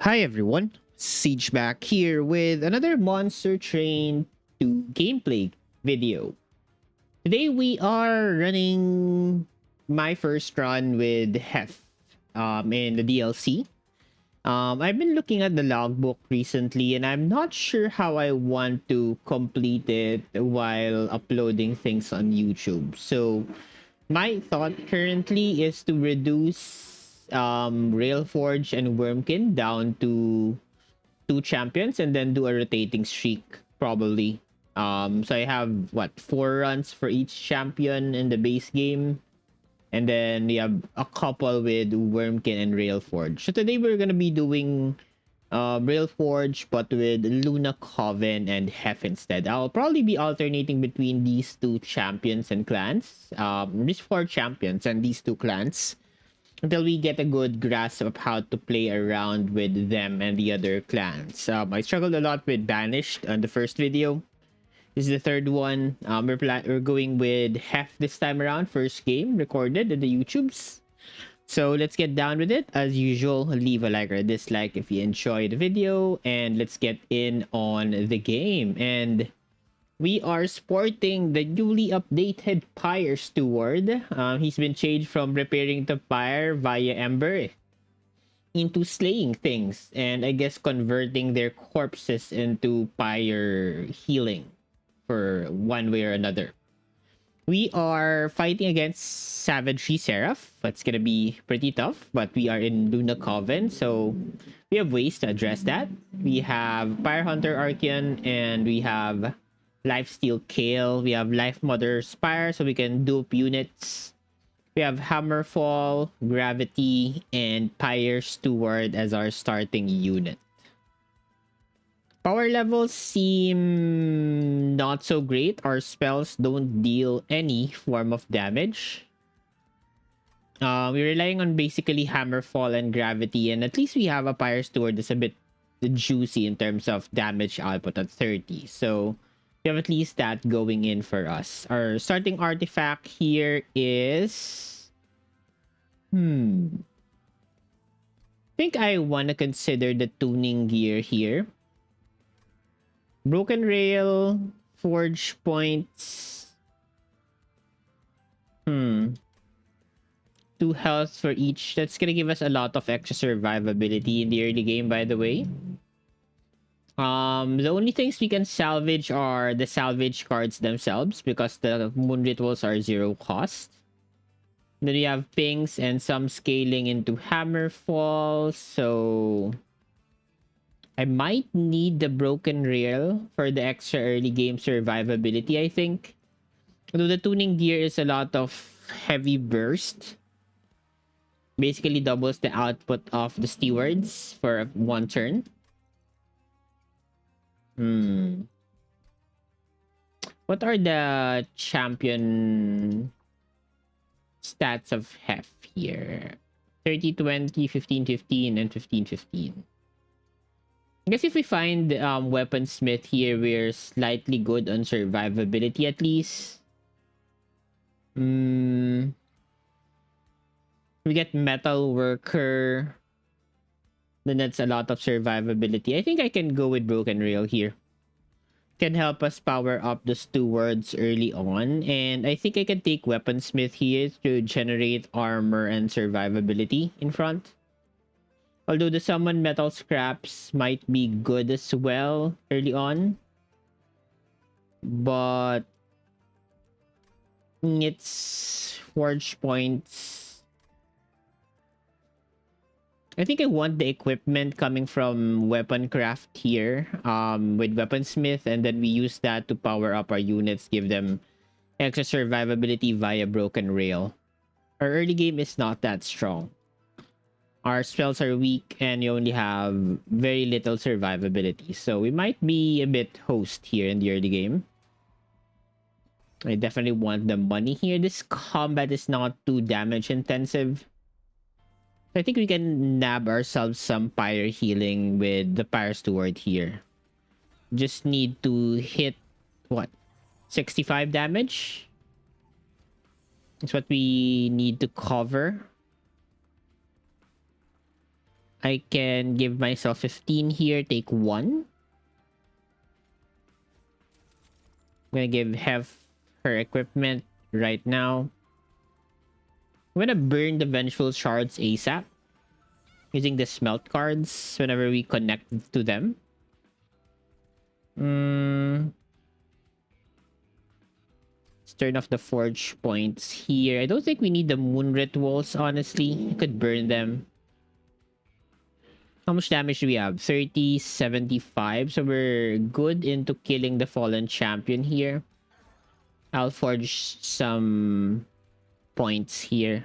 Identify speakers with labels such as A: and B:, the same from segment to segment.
A: Hi everyone, Siege back here with another Monster Train 2 gameplay video. Today we are running my first run with Hef in the DLC. I've been looking at the logbook recently and I'm not sure how I want to complete it while uploading things on YouTube. So my thought currently is to reduce Railforge and Wormkin down to two champions and then do a rotating streak probably. So I have what, 4 runs for each champion in the base game, and then we have a couple with Wormkin and Railforge. So today we're gonna be doing Railforge, but with Luna, Coven, and Hef instead. I'll probably be alternating between these two champions and clans. These 4 champions and these two clans until we get a good grasp of how to play around with them and the other clans. I struggled a lot with Banished on the first video. This is the third one. We're going with Hef this time around. First game recorded in the YouTubes. So let's get down with it. As usual, leave a like or a dislike if you enjoy the video. And let's get in on the game. And we are sporting the newly updated Pyre Steward. He's been changed from repairing the Pyre via Ember into slaying things. And I guess converting their corpses into Pyre healing for one way or another. We are fighting against Savagery Seraph. That's gonna be pretty tough, but we are in Luna Coven, so we have ways to address that. We have Pyre Hunter Archeon, and we have Lifesteal Kale. We have Lifemother Spire, so we can dupe units. We have Hammerfall, Gravity, and Pyre Steward as our starting unit. Power levels seem not so great. Our spells don't deal any form of damage. We're relying on basically Hammerfall and Gravity, and at least we have a Pyre Steward that's a bit juicy in terms of damage output at 30. So we have at least that going in for us. Our starting artifact here is... I think I want to consider the tuning gear here. Broken Rail, Forge Points. 2 health for each. That's gonna give us a lot of extra survivability in the early game, by the way. The only things we can salvage are the salvage cards themselves because the moon rituals are 0 cost. Then we have pings and some scaling into Hammerfall, so I might need the Broken Rail for the extra early game survivability, I think. Although the tuning gear is a lot of heavy burst. Basically doubles the output of the stewards for 1 turn. What are the champion stats of Hef here? 30, 20, 15, 15, and 15, 15. I guess if we find Weaponsmith here, we're slightly good on survivability at least. We get Metal Worker. Then that's a lot of survivability. I think I can go with Broken Rail here. Can help us power up the stewards early on. And I think I can take Weaponsmith here to generate armor and survivability in front. Although the summon metal scraps might be good as well early on. But it's forge points. I think I want the equipment coming from weapon craft here with Weaponsmith, and then we use that to power up our units, give them extra survivability via Broken Rail. Our early game is not that strong. Our spells are weak and you only have very little survivability. So we might be a bit host here in the early game. I definitely want the money here. This combat is not too damage intensive. I think we can nab ourselves some Pyre healing with the Pyre Steward here. Just need to hit, what, 65 damage? That's what we need to cover. I can give myself 15 here, take 1. I'm gonna give Hef her equipment right now. I'm gonna burn the Vengeful Shards ASAP. Using the smelt cards whenever we connect to them. Let's turn off the forge points here. I don't think we need the moon rituals, honestly. I could burn them. How much damage do we have? 30, 75. So we're good into killing the fallen champion here. I'll forge some points here.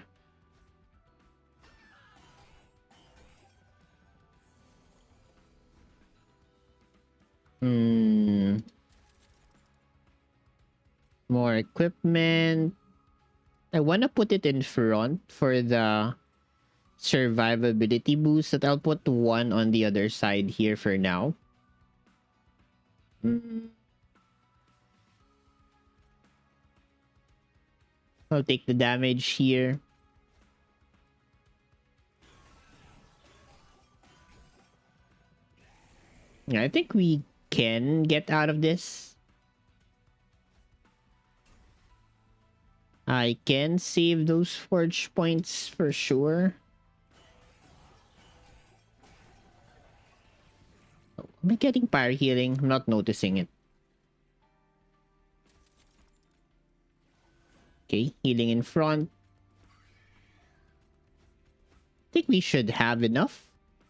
A: More equipment. I want to put it in front for the survivability boost, that I'll put 1 on the other side here for now. I'll take the damage here. Yeah, I think we can get out of this. I can save those forge points for sure. Oh, am I getting Pyre healing? I'm not noticing it. Okay, healing in front. I think we should have enough.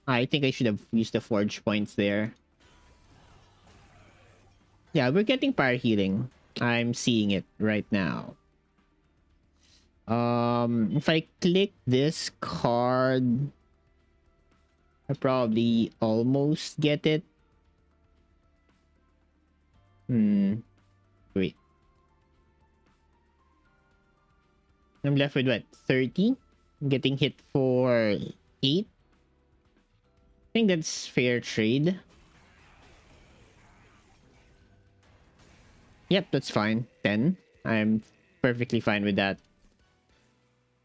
A: I think I should have used the forge points there. Yeah, we're getting Pyre healing. I'm seeing it right now. If I click this card, I probably almost get it. Wait. I'm left with what? 30? I'm getting hit for 8? I think that's fair trade. Yep, that's fine. 10. I'm perfectly fine with that.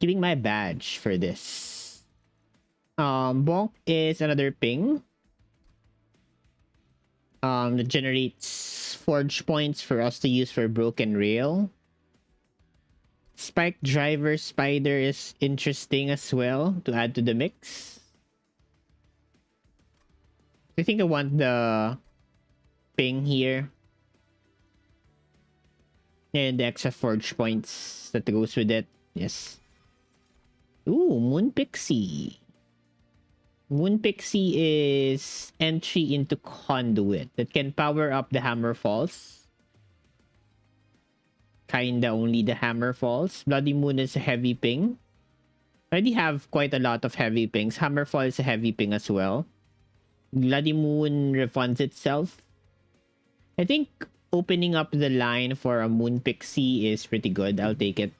A: Giving my badge for this. Bonk is another ping. That generates forge points for us to use for broken rail. Spike driver spider is interesting as well to add to the mix. I think I want the ping here. And the extra forge points that goes with it. Yes. Ooh, Moon Pixie. Moon Pixie is entry into conduit that can power up the hammer falls. Kinda only the hammer falls. Bloody Moon is a heavy ping. I already have quite a lot of heavy pings. Hammerfall is a heavy ping as well. Bloody Moon refunds itself. I think opening up the line for a Moon Pixie is pretty good. I'll take it.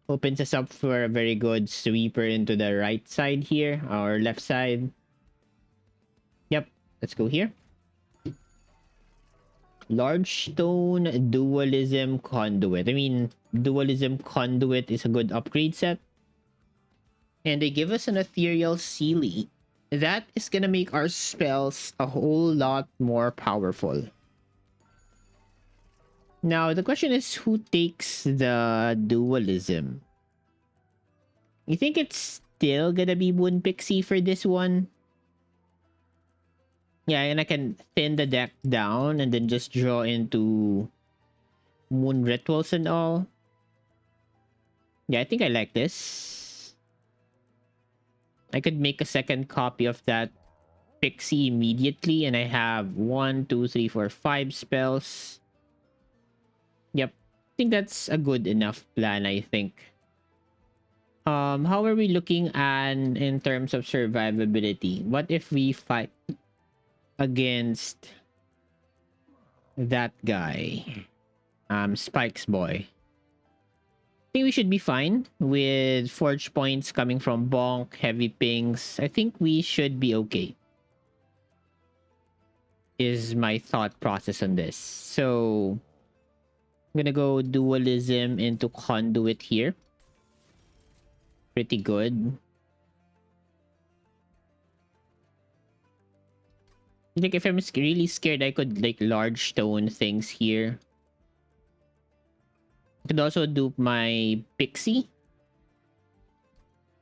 A: Opens us up for a very good sweeper into the right side here, or left side. Yep, let's go here. Large Stone Dualism Conduit. I mean, Dualism Conduit is a good upgrade set. And they give us an Ethereal Sealy. That is gonna make our spells a whole lot more powerful. Now, the question is, who takes the dualism? You think it's still gonna be Moon Pixie for this one? Yeah, and I can thin the deck down and then just draw into Moon Rituals and all. Yeah, I think I like this. I could make a second copy of that Pixie immediately, and I have 1, 2, 3, 4, 5 spells. Yep. I think that's a good enough plan, I think. How are we looking at in terms of survivability? What if we fight against that guy? Spike's boy. I think we should be fine with forge points coming from Bonk, heavy pings. I think we should be okay. Is my thought process on this. So I'm gonna go dualism into conduit here. Pretty good. Like if I'm really scared, I could like large stone things here. I could also dupe my pixie.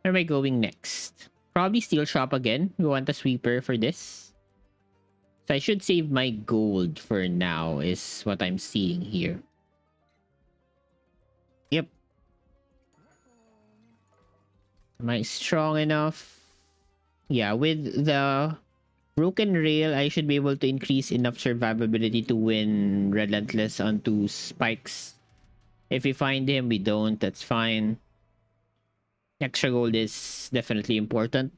A: Where am I going next? Probably steel shop again. We want a sweeper for this. So I should save my gold for now is what I'm seeing here. Yep. Am I strong enough? Yeah, with the broken rail, I should be able to increase enough survivability to win Relentless onto Spikes. If we find him, we don't. That's fine. Extra gold is definitely important.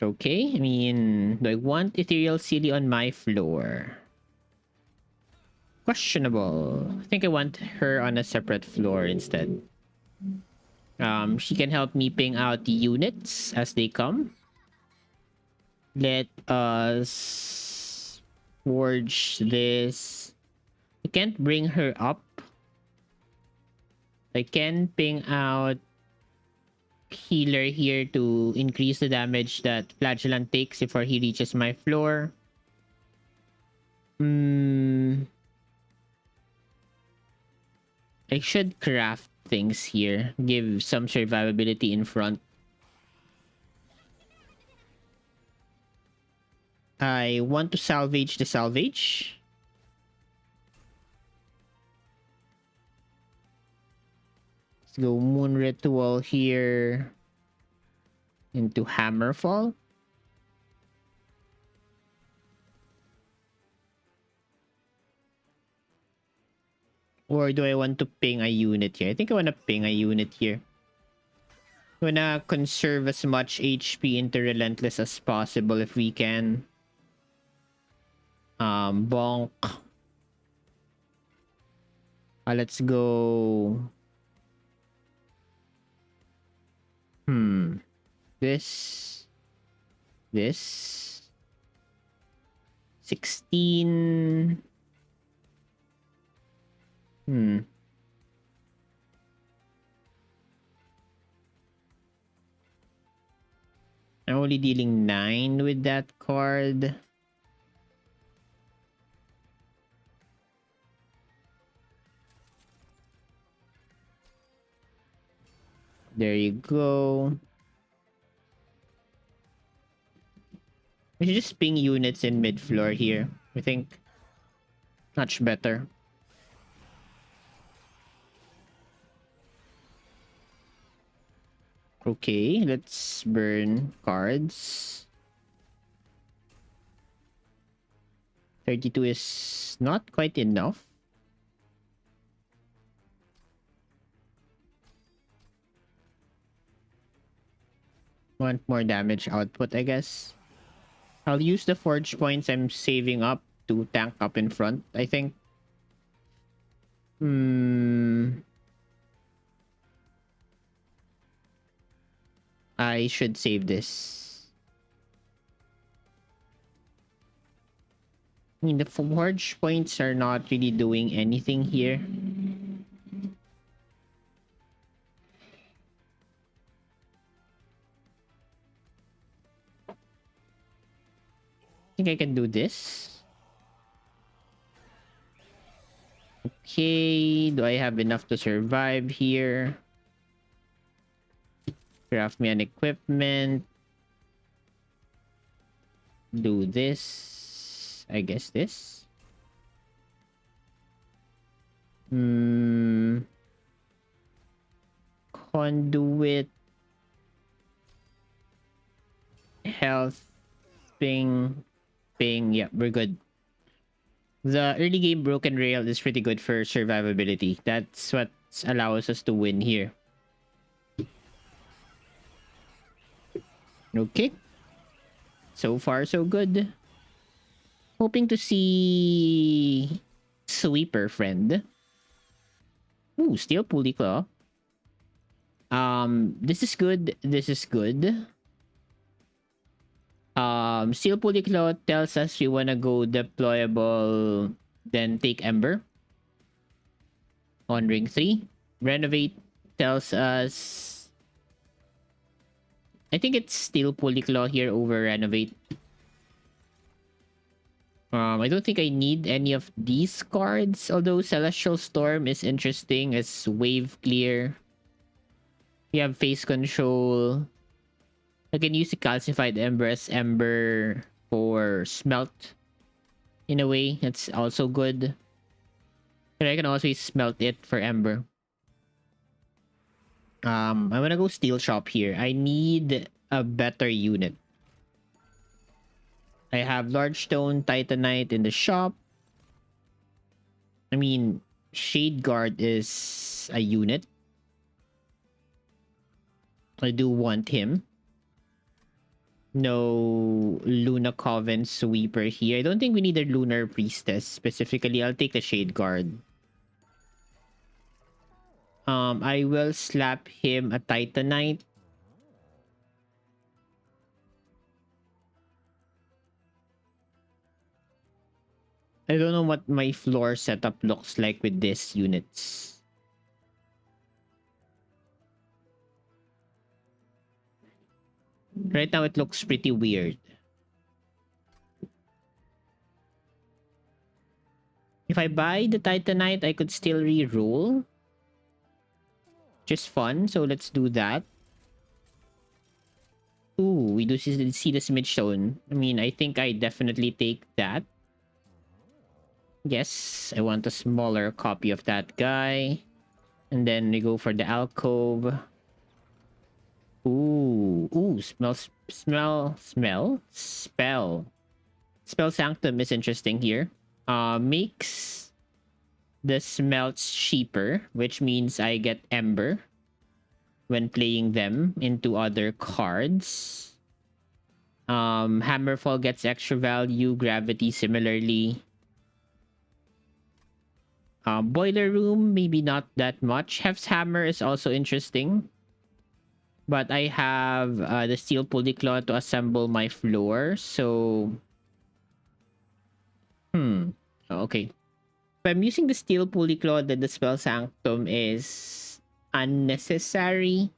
A: Okay, I mean, do I want Ethereal City on my floor? Questionable. I think I want her on a separate floor instead. She can help me ping out the units as they come. Let us forge this. I can't bring her up. I can ping out healer here to increase the damage that Flagellant takes before he reaches my floor. I should craft things here. Give some survivability in front. I want to salvage the salvage. Let's go Moon Ritual here into Hammerfall. Or do I want to ping a unit here? I think I want to ping a unit here. I want to conserve as much HP into Relentless as possible if we can. Bonk. Let's go. This. 16. I'm only dealing 9 with that card. There you go. We should just ping units in mid-floor here. I think much better. Okay, let's burn cards. 32 is not quite enough. Want more damage output, I guess. I'll use the forge points I'm saving up to tank up in front, I think. I should save this. I mean, the forge points are not really doing anything here. I think I can do this. Okay, do I have enough to survive here? Craft me an equipment. Do this. I guess this. Conduit. Health. Ping. Ping. Yeah, we're good. The early game broken rail is pretty good for survivability. That's what allows us to win here. Okay. So far, so good. Hoping to see Sweeper friend. Ooh, Steel Pulley Claw. This is good. This is good. Steel Pulley Claw tells us we wanna go deployable, then take Ember. On ring 3. Renovate tells us I think it's still Polyclaw here over Renovate. I don't think I need any of these cards, although Celestial Storm is interesting as Wave Clear. We have Face Control. I can use the Calcified Ember as Ember for Smelt. In a way, that's also good. And I can also smelt it for Ember. I'm gonna go Steel Shop here. I need a better unit. I have Large Stone Titanite in the shop. I mean, Shade Guard is a unit. I do want him. No Luna Coven Sweeper here. I don't think we need a Lunar Priestess specifically. I'll take the Shade Guard. I will slap him a Titanite. I don't know what my floor setup looks like with these units. Right now, it looks pretty weird. If I buy the Titanite, I could still re-roll. Just fun, so let's do that. Ooh, we do see the Smidge Stone. I mean, I think I definitely take that. Yes, I want a smaller copy of that guy. And then we go for the Alcove. Ooh, spell. Spell Sanctum is interesting here. Makes the smelts cheaper, which means I get Ember when playing them into other cards. Hammerfall gets extra value, Gravity similarly. Boiler Room, maybe not that much. Hef's Hammer is also interesting. But I have the Steel Polyclaw to assemble my floor, so... Okay. If I'm using the Steel Polyclaw, then the Spell Sanctum is unnecessary.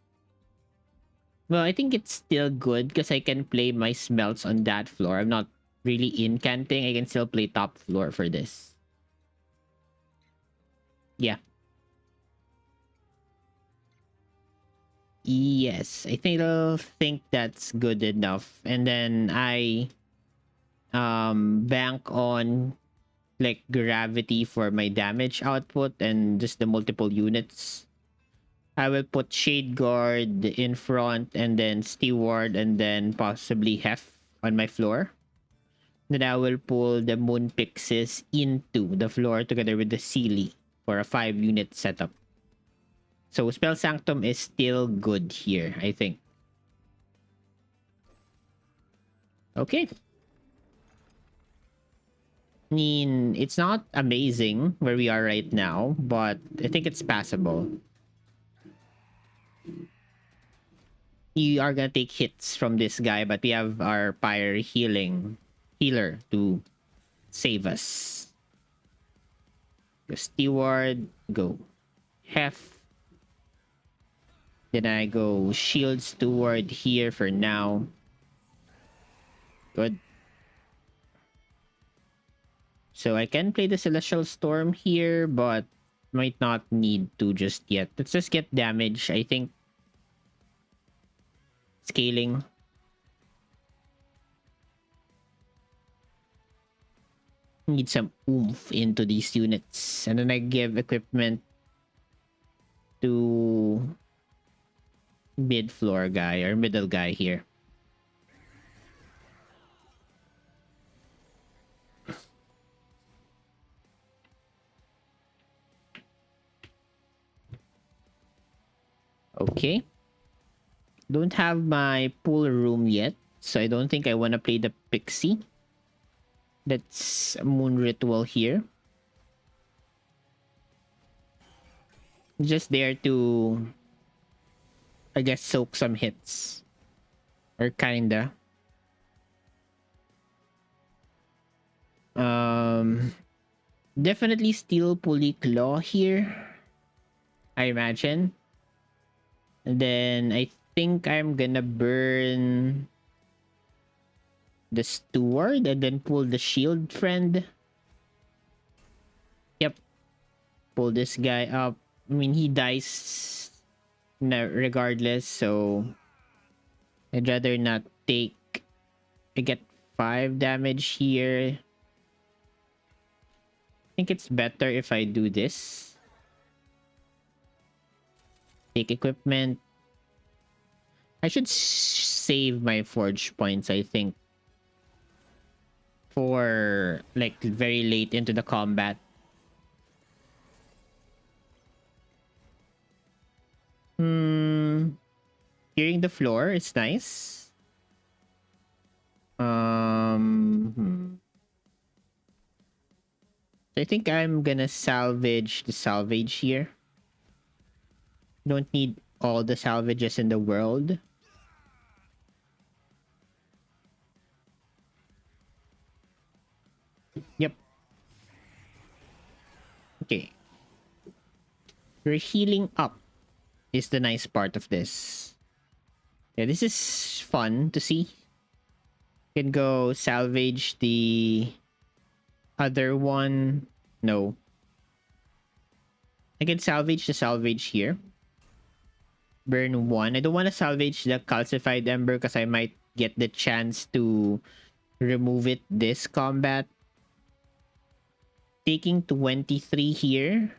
A: Well, I think it's still good because I can play my smelts on that floor. I'm not really incanting. I can still play top floor for this. Yeah. Yes, I think that's good enough. And then I bank on like gravity for my damage output and just the multiple units. I will put Shade Guard in front and then Steward and then possibly Hef on my floor. Then I will pull the Moon Pixies into the floor together with the Sealy for a 5-unit setup. So Spell Sanctum is still good here, I think. Okay. I mean, it's not amazing where we are right now, but I think it's passable. You are gonna take hits from this guy, but we have our Pyre healer to save us. Go Steward, go Hef. Then I go Shield Steward here for now. Good. So I can play the Celestial Storm here, but might not need to just yet. Let's just get damage, I think. Scaling. Need some oomph into these units. And then I give equipment to mid-floor guy or middle guy here. Okay. Don't have my pool room yet, so I don't think I want to play the Pixie. That's Moon Ritual here. Just there to, I guess, soak some hits. Or kinda. Definitely Steel Polyclaw here, I imagine. And then I think I'm gonna burn the steward and then pull the shield friend. Yep. Pull this guy up. I mean, he dies regardless, so I'd rather not take. I get 5 damage here. I think it's better if I do this. Take equipment. I should save my forge points, I think, for like very late into the combat. Hearing the floor is nice. I think I'm gonna salvage the salvage here. Don't need all the salvages in the world. Yep. Okay. We're healing up is the nice part of this. Yeah, this is fun to see. You can go salvage the other one. No. I can salvage the salvage here. Burn 1. I don't want to salvage the calcified ember because I might get the chance to remove it this combat. Taking 23 here.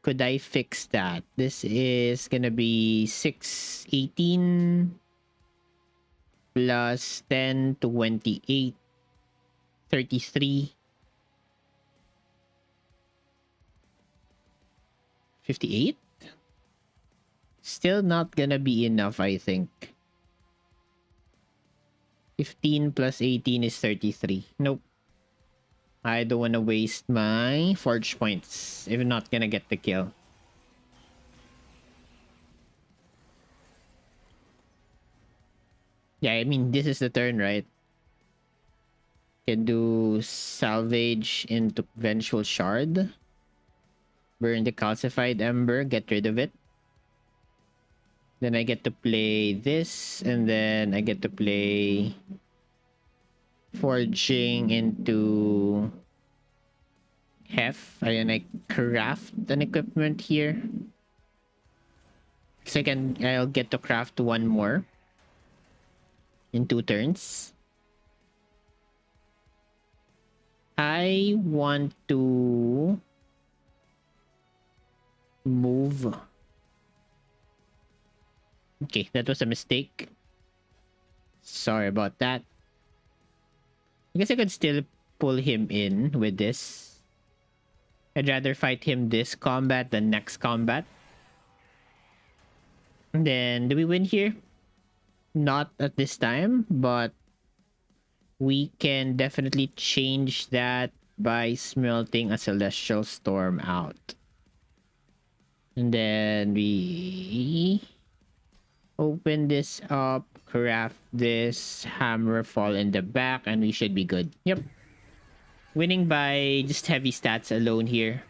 A: Could I fix that? This is gonna be 618 plus 10, 28, 33, 58. Still not gonna be enough, I think. 15 plus 18 is 33. Nope. I don't want to waste my forge points if I'm not gonna get the kill. Yeah, I mean, this is the turn, right? Can do salvage into vengeful shard. Burn the calcified ember, get rid of it. Then I get to play this, and then I get to play forging into hef. And I craft an equipment here. Second, I'll get to craft one more in 2 turns. I want to move. Okay, that was a mistake. Sorry about that. I guess I could still pull him in with this. I'd rather fight him this combat than next combat. And then, do we win here? Not at this time, but we can definitely change that by smelting a celestial storm out. And then we open this up, craft this, hammer fall in the back, and we should be good. Yep. Winning by just heavy stats alone here.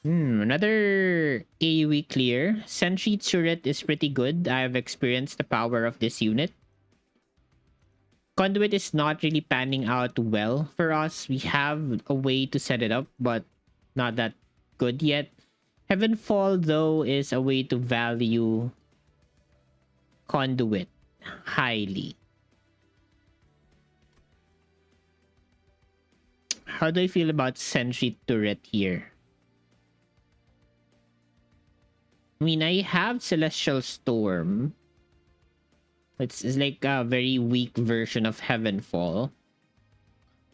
A: Another AoE clear. Sentry turret is pretty good. I've experienced the power of this unit. Conduit is not really panning out well for us. We have a way to set it up, but not that good yet. Heavenfall, though, is a way to value Conduit highly. How do I feel about Sentry turret here? I mean, I have Celestial Storm. It's like a very weak version of Heavenfall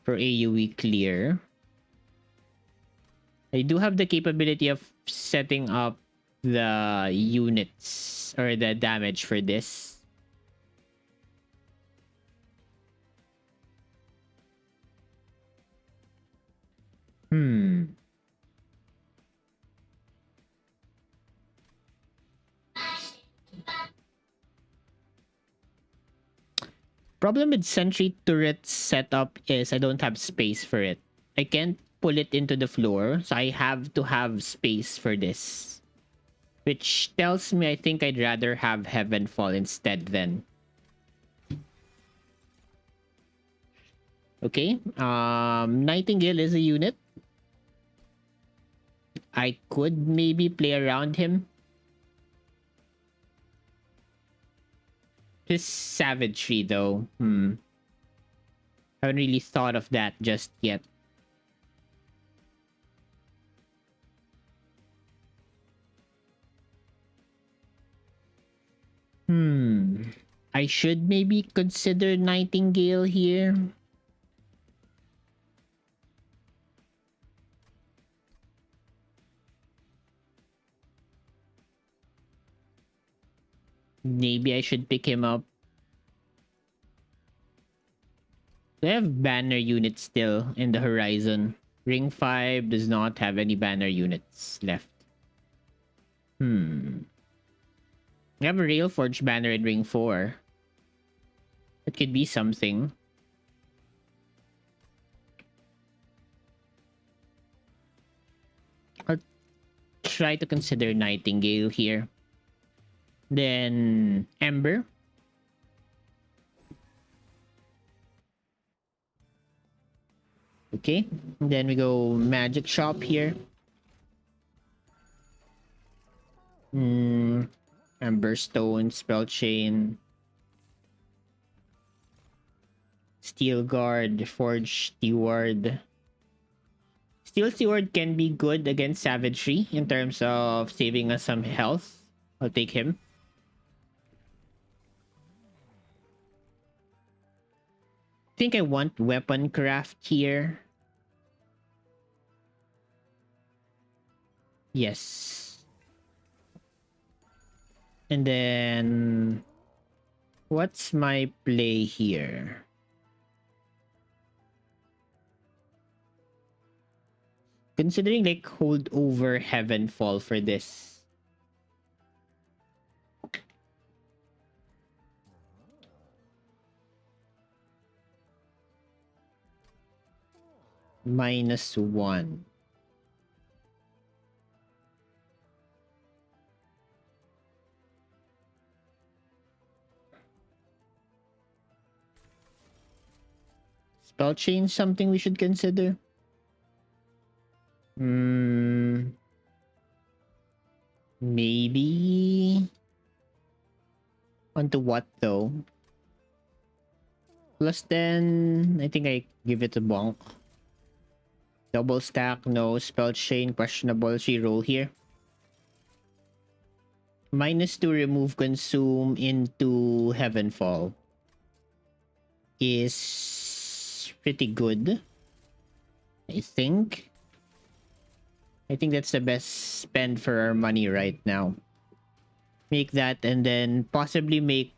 A: for AoE clear. I do have the capability of setting up the units or the damage for this. Problem with Sentry turret setup is I don't have space for it. I can't pull it into the floor, so I have to have space for this. Which tells me I think I'd rather have Heavenfall instead then. Okay, Nightingale is a unit. I could maybe play around him. His savagery though, haven't really thought of that just yet. I should maybe consider Nightingale here. Maybe I should pick him up. They have banner units still in the horizon. Ring 5 does not have any banner units left. We have a Railforged banner in Ring 4. It could be something. I'll try to consider Nightingale here. Then Ember. Okay. Then we go Magic Shop here. Ember Stone, Spell Chain. Steel Guard, Forge Steward. Steel Steward can be good against Savagery in terms of saving us some health. I'll take him. I think I want Weapon Craft here. Yes. And then what's my play here? Considering like hold over Heavenfall for this. -1. Spell chain something we should consider. Maybe onto what though? +10. I think I give it a bonk. Double stack, no. Spell chain, questionable. She roll here. -2 remove consume into Heavenfall is pretty good. I think that's the best spend for our money right now. Make that and then possibly make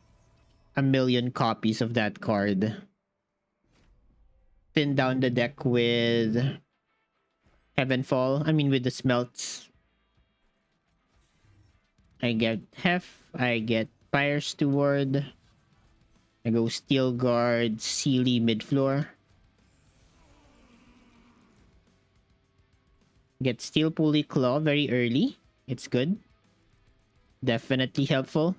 A: 1,000,000 copies of that card. Thin down the deck with Heavenfall. I mean with the smelts. I get Hef. I get Pyre Steward. I go Steel Guard, Sealy mid-floor. Get Steel Pulley Claw very early. It's good. Definitely helpful.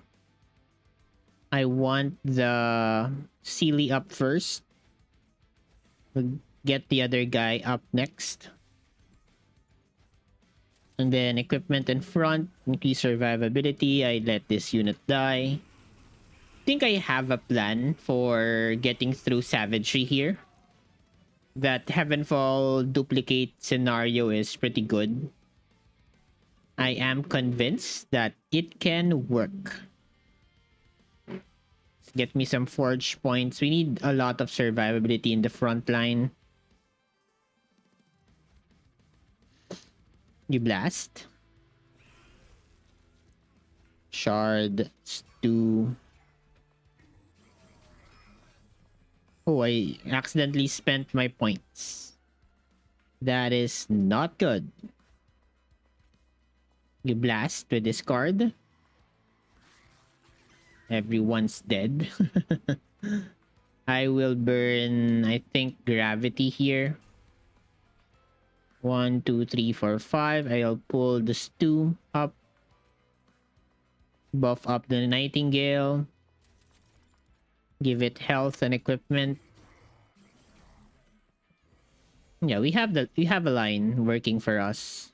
A: I want the Sealy up first. We'll get the other guy up next. And then equipment in front. Increase survivability. I let this unit die. I think I have a plan for getting through Savagery here. That Heavenfall duplicate scenario is pretty good. I am convinced that it can work. Let's get me some forge points. We need a lot of survivability in the front line. You blast. Shard, stew. Oh, I accidentally spent my points. That is not good. You blast with this card. Everyone's dead. I will burn, I think, gravity here. 1, 2, 3, 4, 5. I'll pull the stew up. Buff up the Nightingale. Give it health and equipment. Yeah, we have a line working for us.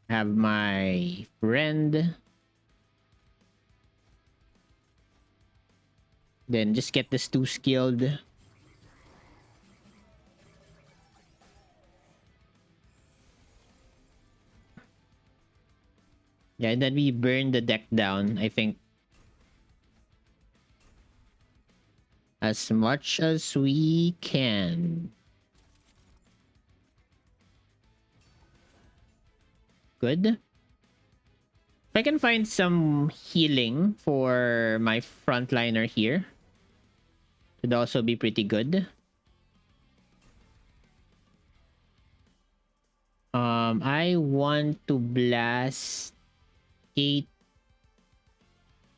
A: Have my friend. Then just get this two skilled. Yeah, and then we burn the deck down, I think. As much as we can. Good. If I can find some healing for my frontliner here, would also be pretty good. I want to blast 8,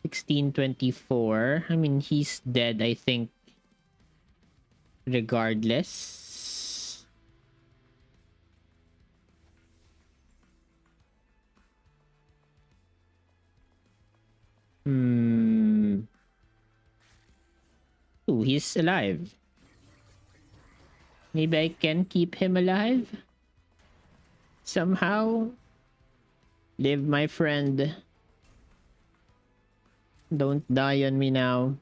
A: 16, 24. I mean, he's dead, I think, regardless. Ooh, he's alive. Maybe I can keep him alive? Somehow? Live, my friend. Don't die on me now.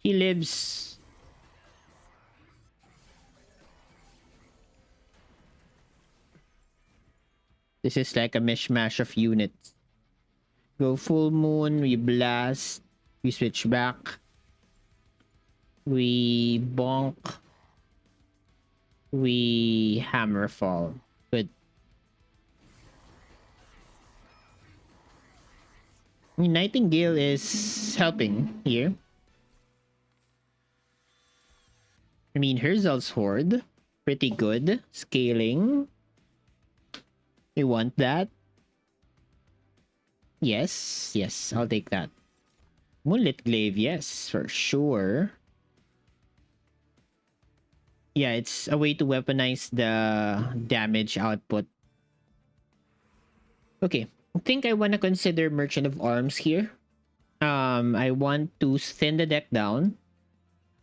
A: He lives. This is like a mishmash of units. Go full moon, we blast, we switch back, we bonk, we hammerfall. Good. I mean, Nightingale is helping here. I mean, Herzal's Horde, pretty good. Scaling. We want that. Yes, yes, I'll take that. Moonlit Glaive, yes, for sure. Yeah, it's a way to weaponize the damage output. Okay, I think I want to consider Merchant of Arms here. I want to thin the deck down.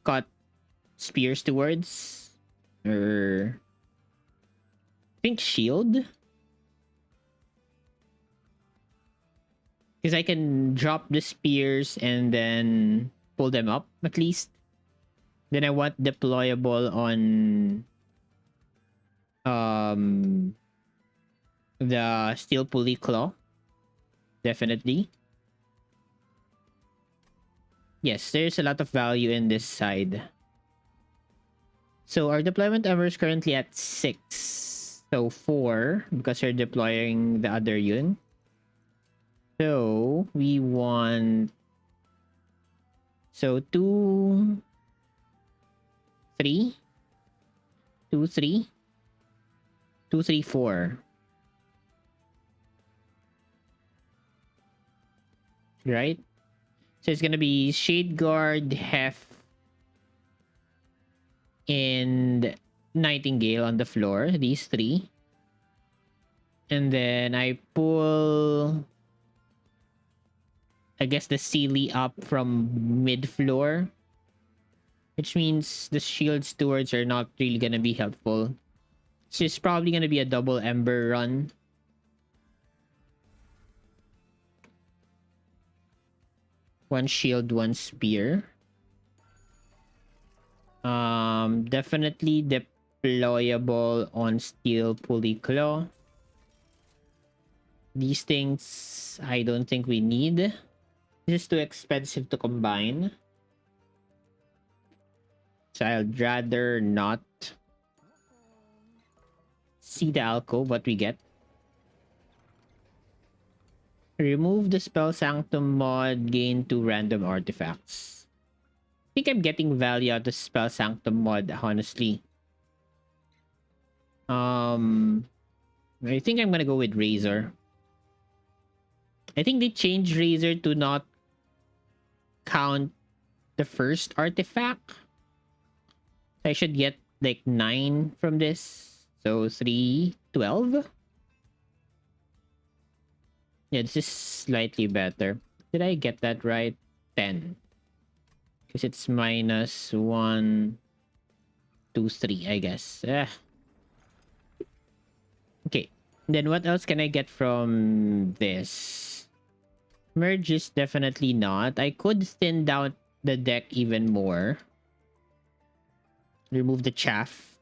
A: Cut Spear Stewards. Or I think Shield. Because I can drop the spears and then pull them up at least. Then I want deployable on the Steel Pulley Claw. Definitely. Yes, there's a lot of value in this side. So our deployment ever is currently at 6. So 4 because we're deploying the other unit. So we want 2, 3, 2, 3, 2, 3, 4. Right? So it's gonna be Shade Guard, Hef, and Nightingale on the floor. These 3. And then I pull, I guess, the Sealy up from mid-floor. Which means the Shield Stewards are not really gonna be helpful. So it's probably gonna be a double Ember run. One shield, one spear. Definitely deployable on Steel Pulley Claw. These things I don't think we need. This is too expensive to combine. So I'd rather not. See the alcove, what we get. Remove the Spell Sanctum mod, gain 2 random artifacts. I think I'm getting value out of Spell Sanctum mod, honestly. I think I'm gonna go with Razor. I think they changed Razor to not count the first artifact. I should get like 9 from this. So 3, 12. Yeah, this is slightly better. Did I get that right? 10. Because it's minus 1, 2, 3, I guess. Okay. Then what else can I get from this? Merge is definitely not. I could thin down the deck even more. Remove the chaff.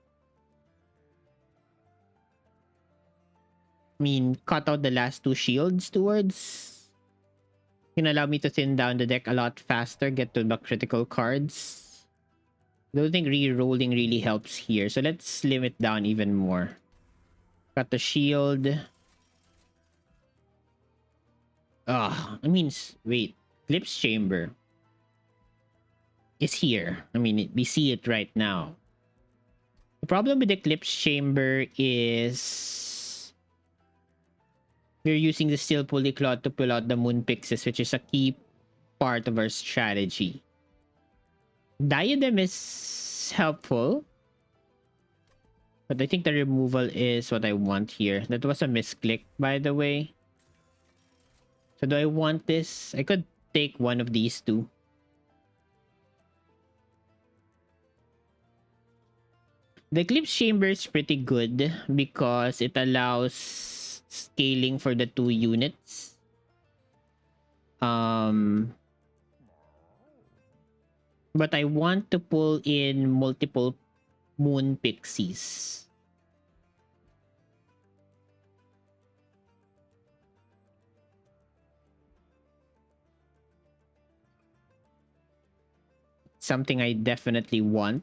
A: I mean, cut out the last 2 shields towards. Can allow me to thin down the deck a lot faster, get to the critical cards. I don't think re-rolling really helps here. So let's slim it down even more. Got the shield. I mean, wait. Eclipse Chamber is here. I mean, we see it right now. The problem with the Eclipse Chamber is we're using the Steel Polycloth to pull out the Moon Pixies, which is a key part of our strategy. Diadem is helpful, but I think the removal is what I want here. That was a misclick, by the way. So do I want this? I could take one of these two. The Eclipse Chamber is pretty good because it allows scaling for the 2 units. But I want to pull in multiple Moon Pixies. Something I definitely want.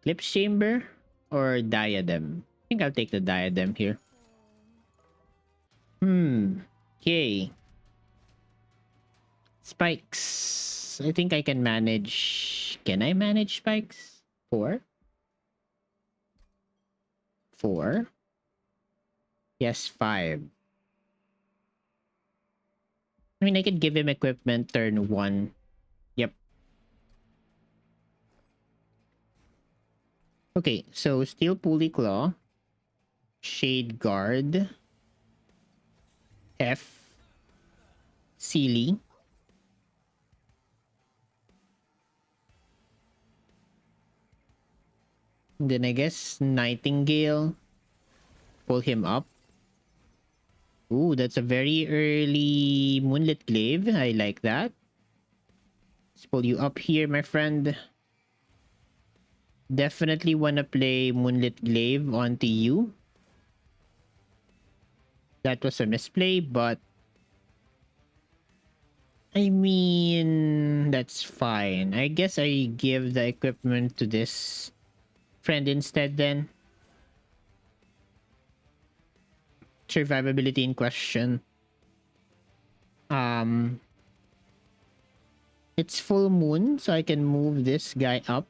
A: Eclipse Chamber or Diadem? I think I'll take the Diadem here. Okay. Spikes. I think I can manage. Can I manage spikes? 4? 4? Yes, 5. I mean, I could give him equipment turn 1. Yep. Okay, so Steel Pulley Claw. Shade Guard. F. Sealy. Then I guess Nightingale. Pull him up. Ooh, that's a very early Moonlit Glaive. I like that. Let's pull you up here, my friend. Definitely want to play Moonlit Glaive onto you. That was a misplay, but I mean, that's fine. I guess I give the equipment to this friend instead then. Survivability in question. It's full moon, so I can move this guy up.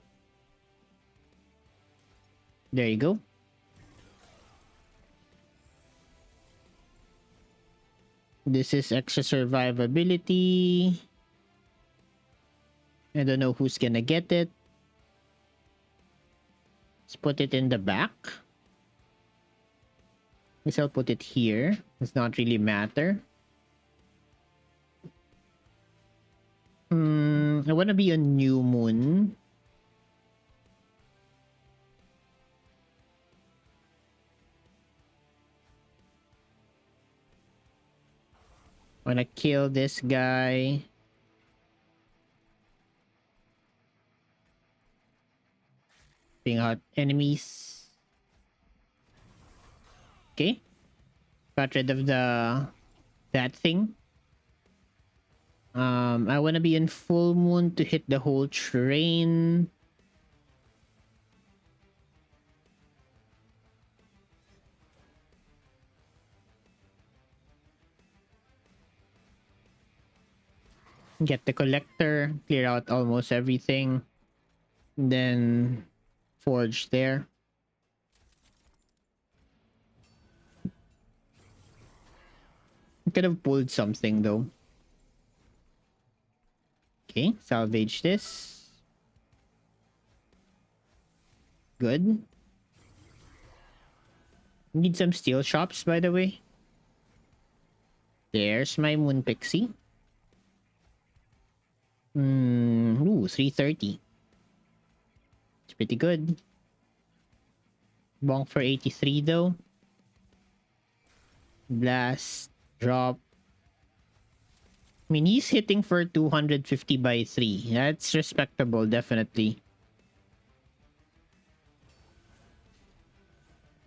A: There you go. This is extra survivability. I don't know who's gonna get it. Let's put it in the back. Guess I'll put it here. Does not really matter. I want to be a new moon. I want to kill this guy. Bring out enemies. Okay. Got rid of that thing. I want to be in full moon to hit the whole train. Get the collector, clear out almost everything. Then Forge there. Could have pulled something though. Okay, salvage this. Good. Need some steel shops, by the way. There's my Moon Pixie. Ooh, 330. It's pretty good. Bonk for 83 though. Blast. Drop. I mean, he's hitting for 250 by 3. That's respectable, definitely.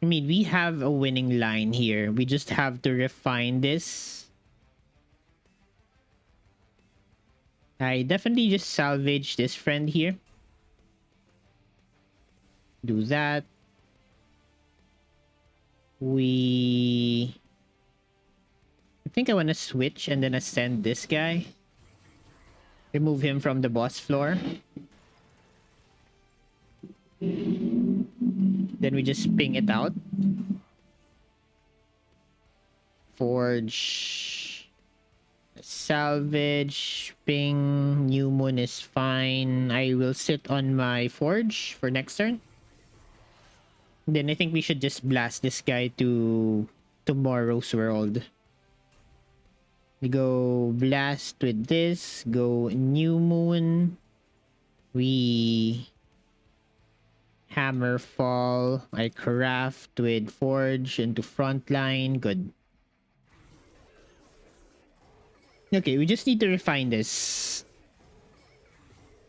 A: I mean, we have a winning line here. We just have to refine this. I definitely just salvage this friend here. Do that. I think I want to switch and then ascend this guy. Remove him from the boss floor. Then we just ping it out. Forge. Salvage. Ping. New moon is fine. I will sit on my forge for next turn. Then I think we should just blast this guy to tomorrow's world. We go blast with this. Go new moon. We hammer fall. I craft with forge into frontline. Good. Okay, we just need to refine this.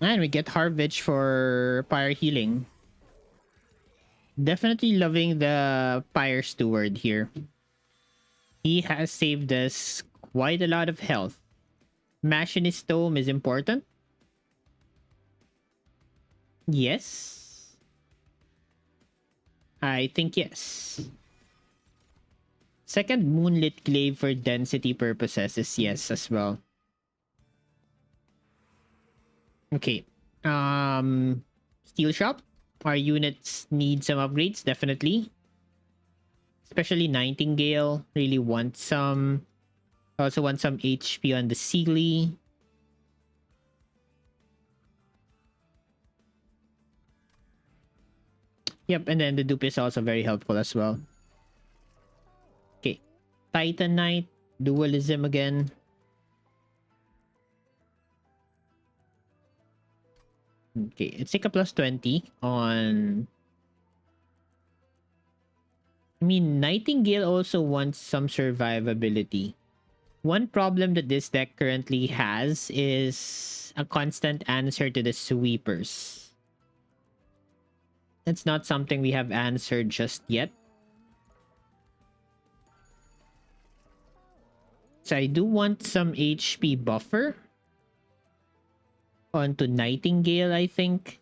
A: And we get Harvest for Pyre healing. Definitely loving the Pyre Steward here. He has saved us quite a lot of health. Machinist Tome is important. Yes. I think yes. Second Moonlit Glaive for density purposes is yes as well. Okay. Steel Shop. Our units need some upgrades, definitely. Especially Nightingale. Really want some. Also want some HP on the Sealy. Yep, and then the dupe is also very helpful as well. Okay. Titanite. Dualism again. Okay, it's like a plus 20 on... I mean, Nightingale also wants some survivability. One problem that this deck currently has is a constant answer to the sweepers. It's not something we have answered just yet. So I do want some HP buffer onto Nightingale, I think.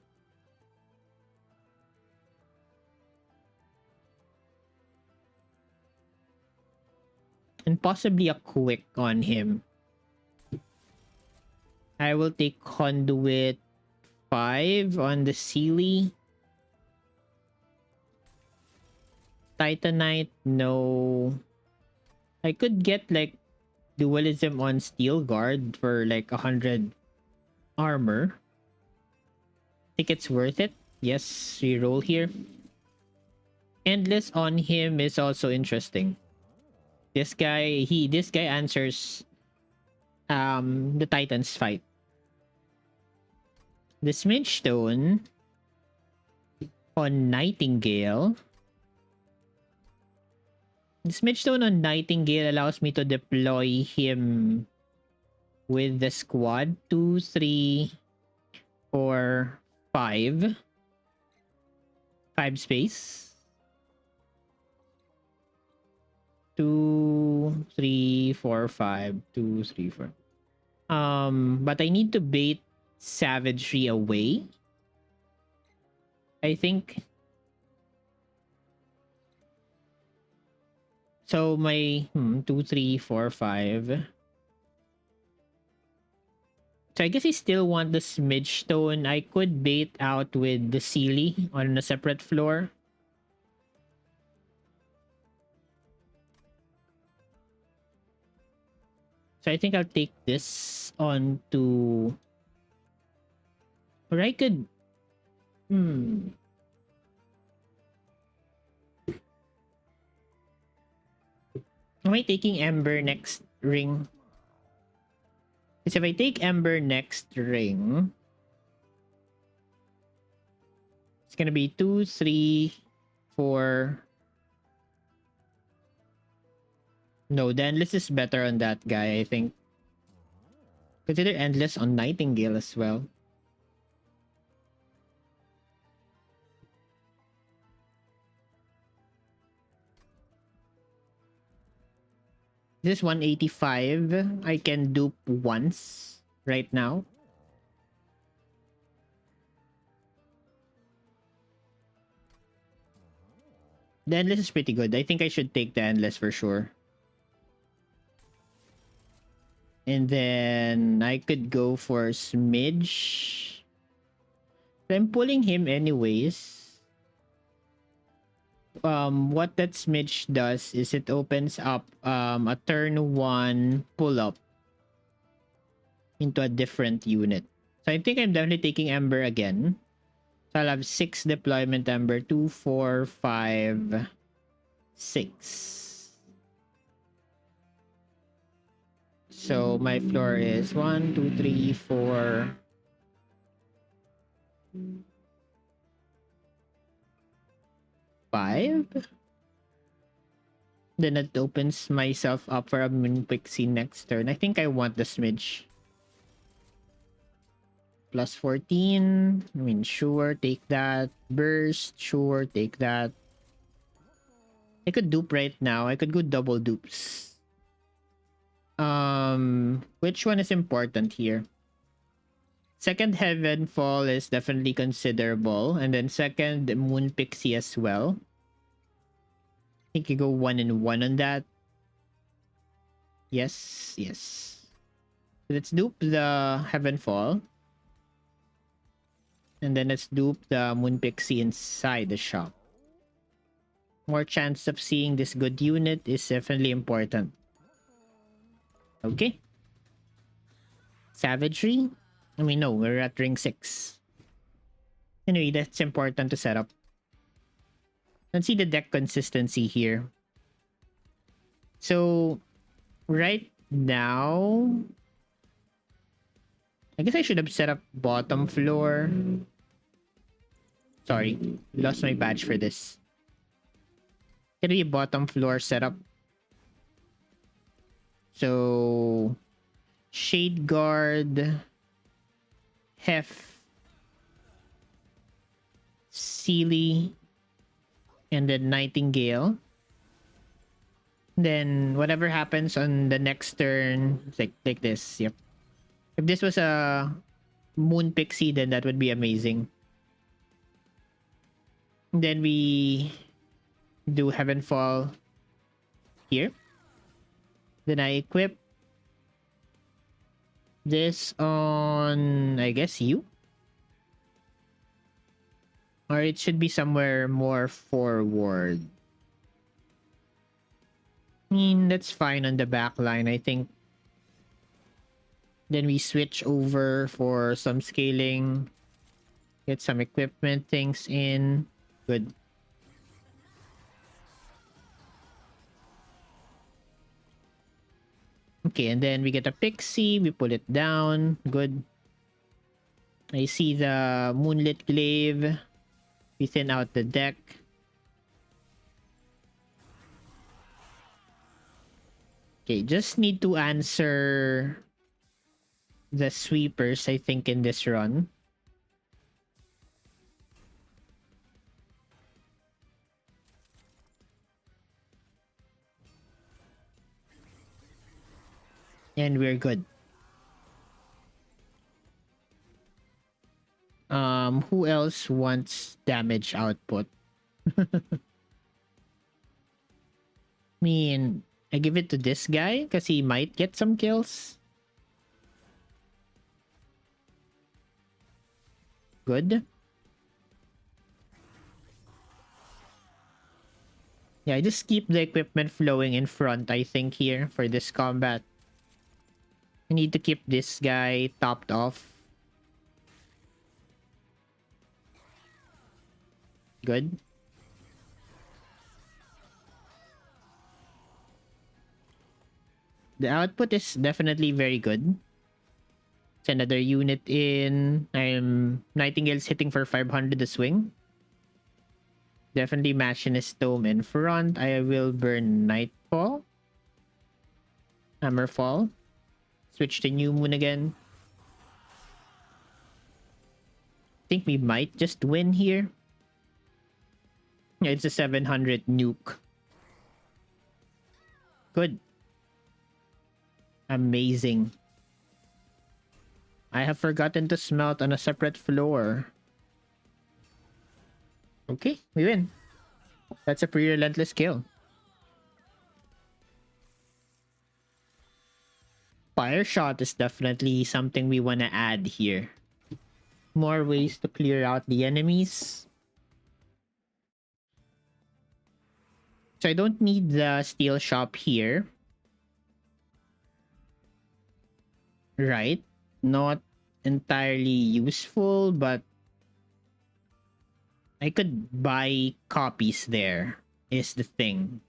A: And possibly a quick on him. I will take Conduit 5 on the Sealy. Titanite, no. I could get like Dualism on Steel Guard for like 100 armor. Think it's worth it. Yes, reroll here. Endless on him is also interesting. This guy answers the Titans fight. The Smidge Stone on Nightingale. The Smidge Stone on Nightingale allows me to deploy him with the squad. 2, 3, 4, 5. 5 space. 2, 3, 4, 5. 2, 3, 4. But I need to bait Savagery away. I think. So my 2, 3, 4, 5. So I guess I still want the smidge stone. I could bait out with the Sealy on a separate floor. So I think I'll take this on to... Or I could... Hmm. Am I taking Ember next ring? Because if I take Ember next ring... It's gonna be 2, 3, 4... No, the Endless is better on that guy, I think. Consider Endless on Nightingale as well. This 185, I can dupe once right now. The Endless is pretty good. I think I should take the Endless for sure. And then I could go for Smidge. I'm pulling him anyways. What that Smidge does is it opens up a turn 1 pull-up into a different unit. So I think I'm definitely taking Ember again. So I'll have 6 deployment Ember. 2, 4, 5, 6. So my floor is 1, 2, 3, 4, 5. Then it opens myself up for a Moon Pixie next turn. I think I want the Smidge. Plus 14. I mean, sure, take that. Burst, sure, take that. I could dupe right now. I could go double dupes. Which one is important here? Second Heaven Fall is definitely considerable. And then second Moon Pixie as well. I think you go 1 and 1 on that. Yes, yes. Let's dupe the Heaven Fall. And then let's dupe the Moon Pixie inside the shop. More chance of seeing this good unit is definitely important. Okay. Savagery? I mean, no, we're at ring 6. Anyway, that's important to set up. Let's see the deck consistency here. So, right now... I guess I should have set up bottom floor. Sorry, lost my badge for this. Gonna be a bottom floor setup. So... Shade Guard... Hef... Sealy... And then Nightingale. Then whatever happens on the next turn, it's like this. Yep. If this was a Moon Pixie, then that would be amazing. And then we do Heavenfall here. Then I equip this on, I guess, you. Or it should be somewhere more forward. I mean, that's fine on the back line, I think. Then we switch over for some scaling. Get some equipment things in. Good. Okay, and then we get a Pixie. We pull it down. Good. I see the Moonlit Glaive. We thin out the deck. Okay, just need to answer the sweepers, I think, in this run. And we're good. Who else wants damage output? I mean, I give it to this guy because he might get some kills. good. Yeah, I just keep the equipment flowing in front, I think, here for this combat. I need to keep this guy topped off. Good. The output is definitely very good. It's another unit in. Nightingale's hitting for 500 a swing. Definitely Machinist Tome in front. I will burn Nightfall. Hammerfall. Switch to New Moon again. Think we might just win here. Yeah, it's a 700 nuke. Good. Amazing. I have forgotten to smelt on a separate floor. Okay, we win. That's a pretty relentless kill. Fire shot is definitely something we want to add here. More ways to clear out the enemies. So I don't need the steel shop here. Right. Not entirely useful, but I could buy copies there is the thing.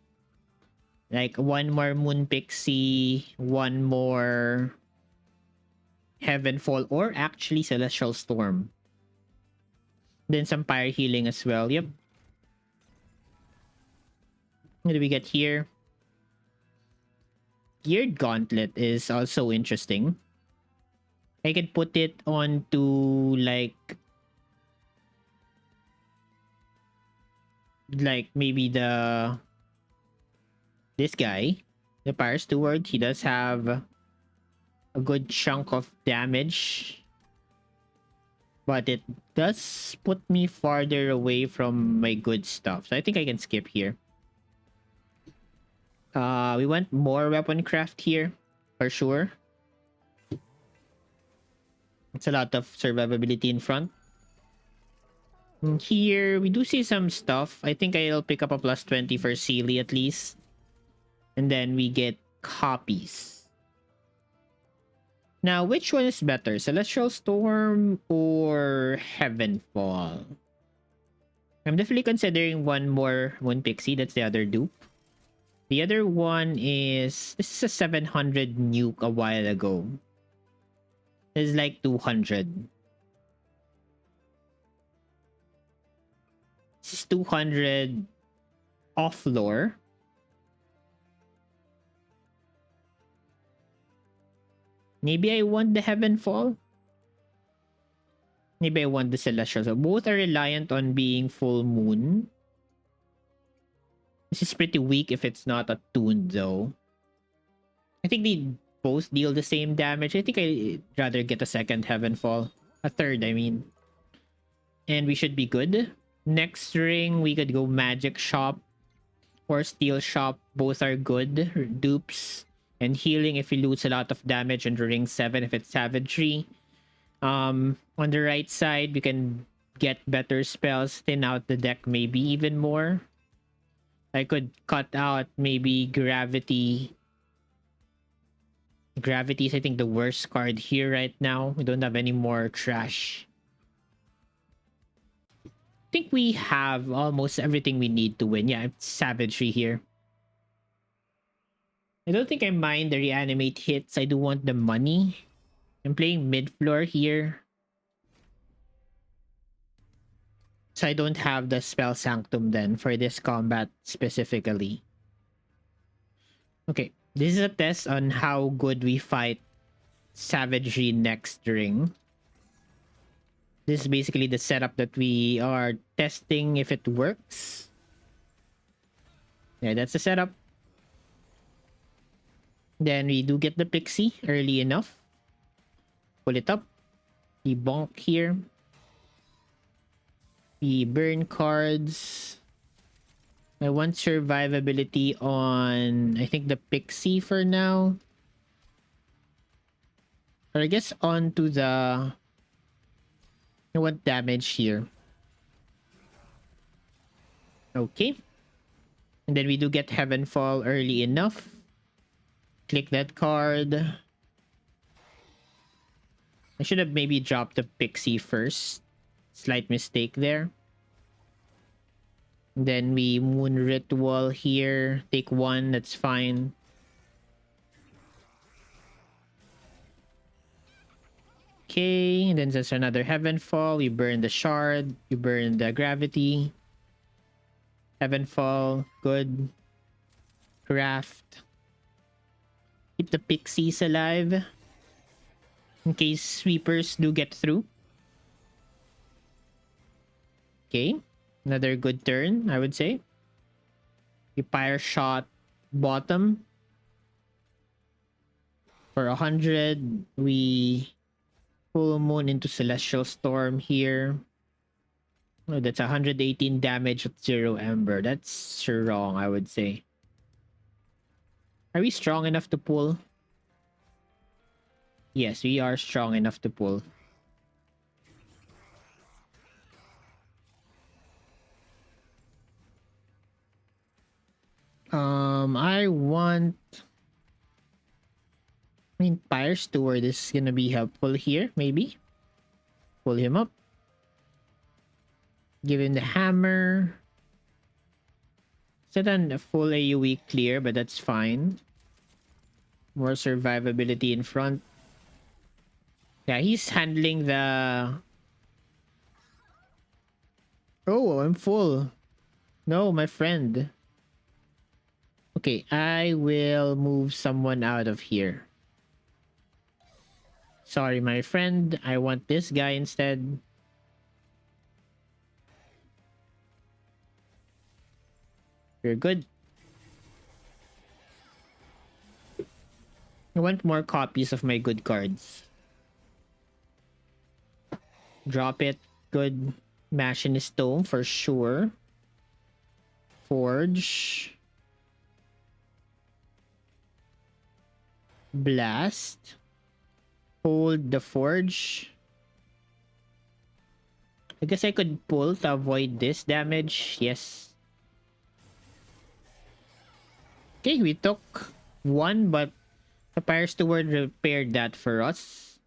A: Like one more Moon Pixie, one more Heavenfall, or actually Celestial Storm. Then some Pyre healing as well. Yep. What do we get here? Geared Gauntlet is also interesting. I could put it onto like maybe this guy, the Pyre Steward. He does have a good chunk of damage, but it does put me farther away from my good stuff, so I think I can skip here. We want more weapon craft here for sure. It's a lot of survivability in front. And here we do see some stuff. I think I'll pick up a plus 20 for Sealy at least, and then we get copies. Now, which one is better, Celestial Storm or Heavenfall? I'm definitely considering one more Moon Pixie. That's the other dupe. The other one is... This is a 700 nuke a while ago. This is like 200. This is 200 off lore. Maybe I want the Heavenfall. Maybe I want the Celestial. So both are reliant on being full moon. This is pretty weak if it's not attuned though. I think they both deal the same damage. I think I'd rather get a second Heavenfall. A third, I mean. And we should be good. Next ring, we could go Magic Shop or Steel Shop. Both are good. Dupes and healing if we lose a lot of damage under ring 7 if it's Savagery. On the right side, we can get better spells, thin out the deck maybe even more. I could cut out maybe Gravity. Gravity is, I think, the worst card here right now. We don't have any more trash. I think we have almost everything we need to win. Yeah, it's Savagery here. I don't think I mind the reanimate hits. I do want the money. I'm playing mid-floor here. So I don't have the Spell Sanctum then for this combat specifically. Okay, this is a test on how good we fight Savagery next ring. This is basically the setup that we are testing if it works. Yeah, that's the setup. Then we do get the Pixie early enough. Pull it up. We bonk here. We burn cards. I want survivability on, I think, the Pixie for now. Or I guess onto the I want damage here. Okay. And then we do get Heavenfall early enough. Click that card. I should have maybe dropped the Pixie first. Slight mistake there. Then we Moon Ritual here. Take one, that's fine. Okay, and then there's another Heavenfall. We burn the Shard. We burn the Gravity. Heavenfall, good. Craft. Keep the Pixies alive. In case sweepers do get through. Okay, another good turn, I would say. We Pyre shot bottom. For 100, we Full Moon into Celestial Storm here. Oh, that's 118 damage with 0 Ember. That's strong, I would say. Are we strong enough to pull? Yes, we are strong enough to pull. I want... I mean, Pyre Steward is gonna be helpful here, maybe. Pull him up. Give him the hammer. Set on a full AoE clear, but that's fine. More survivability in front. Yeah, he's handling the... Oh, I'm full. No, my friend. Okay, I will move someone out of here. Sorry, my friend. I want this guy instead. You're good. I want more copies of my good cards. Drop it. Good. Mash in his stone for sure. Forge. Blast. Hold the forge. I guess I could pull to avoid this damage. Yes. Okay, we took one, but the Pyre Steward repaired that for us.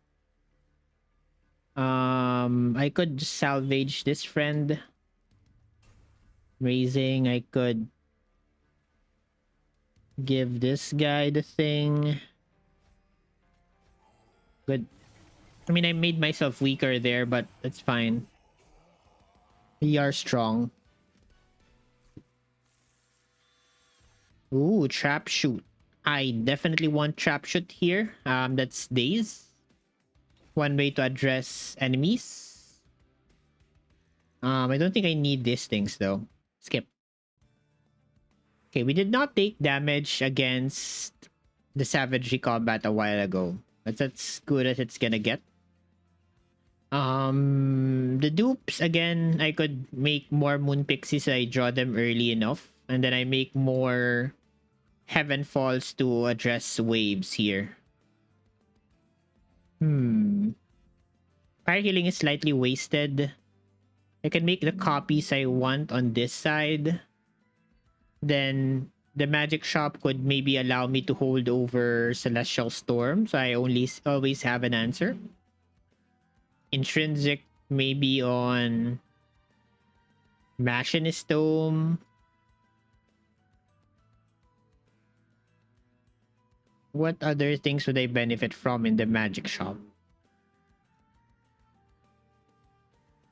A: I could salvage this friend. Raising, I could give this guy the thing. Good. I mean, I made myself weaker there, but that's fine. We are strong. Ooh, trap shoot. I definitely want trap shoot here. That's days. One way to address enemies. I don't think I need these things though. Skip. Okay, we did not take damage against the savagery combat a while ago. That's as good as it's gonna get. The dupes, again, I could make more Moon Pixies. I draw them early enough. And then I make more Heaven Falls to address waves here. Fire healing is slightly wasted. I can make the copies I want on this side. Then the magic shop could maybe allow me to hold over Celestial Storm. So I always have an answer. Intrinsic maybe on Machinist Dome. What other things would I benefit from in the magic shop?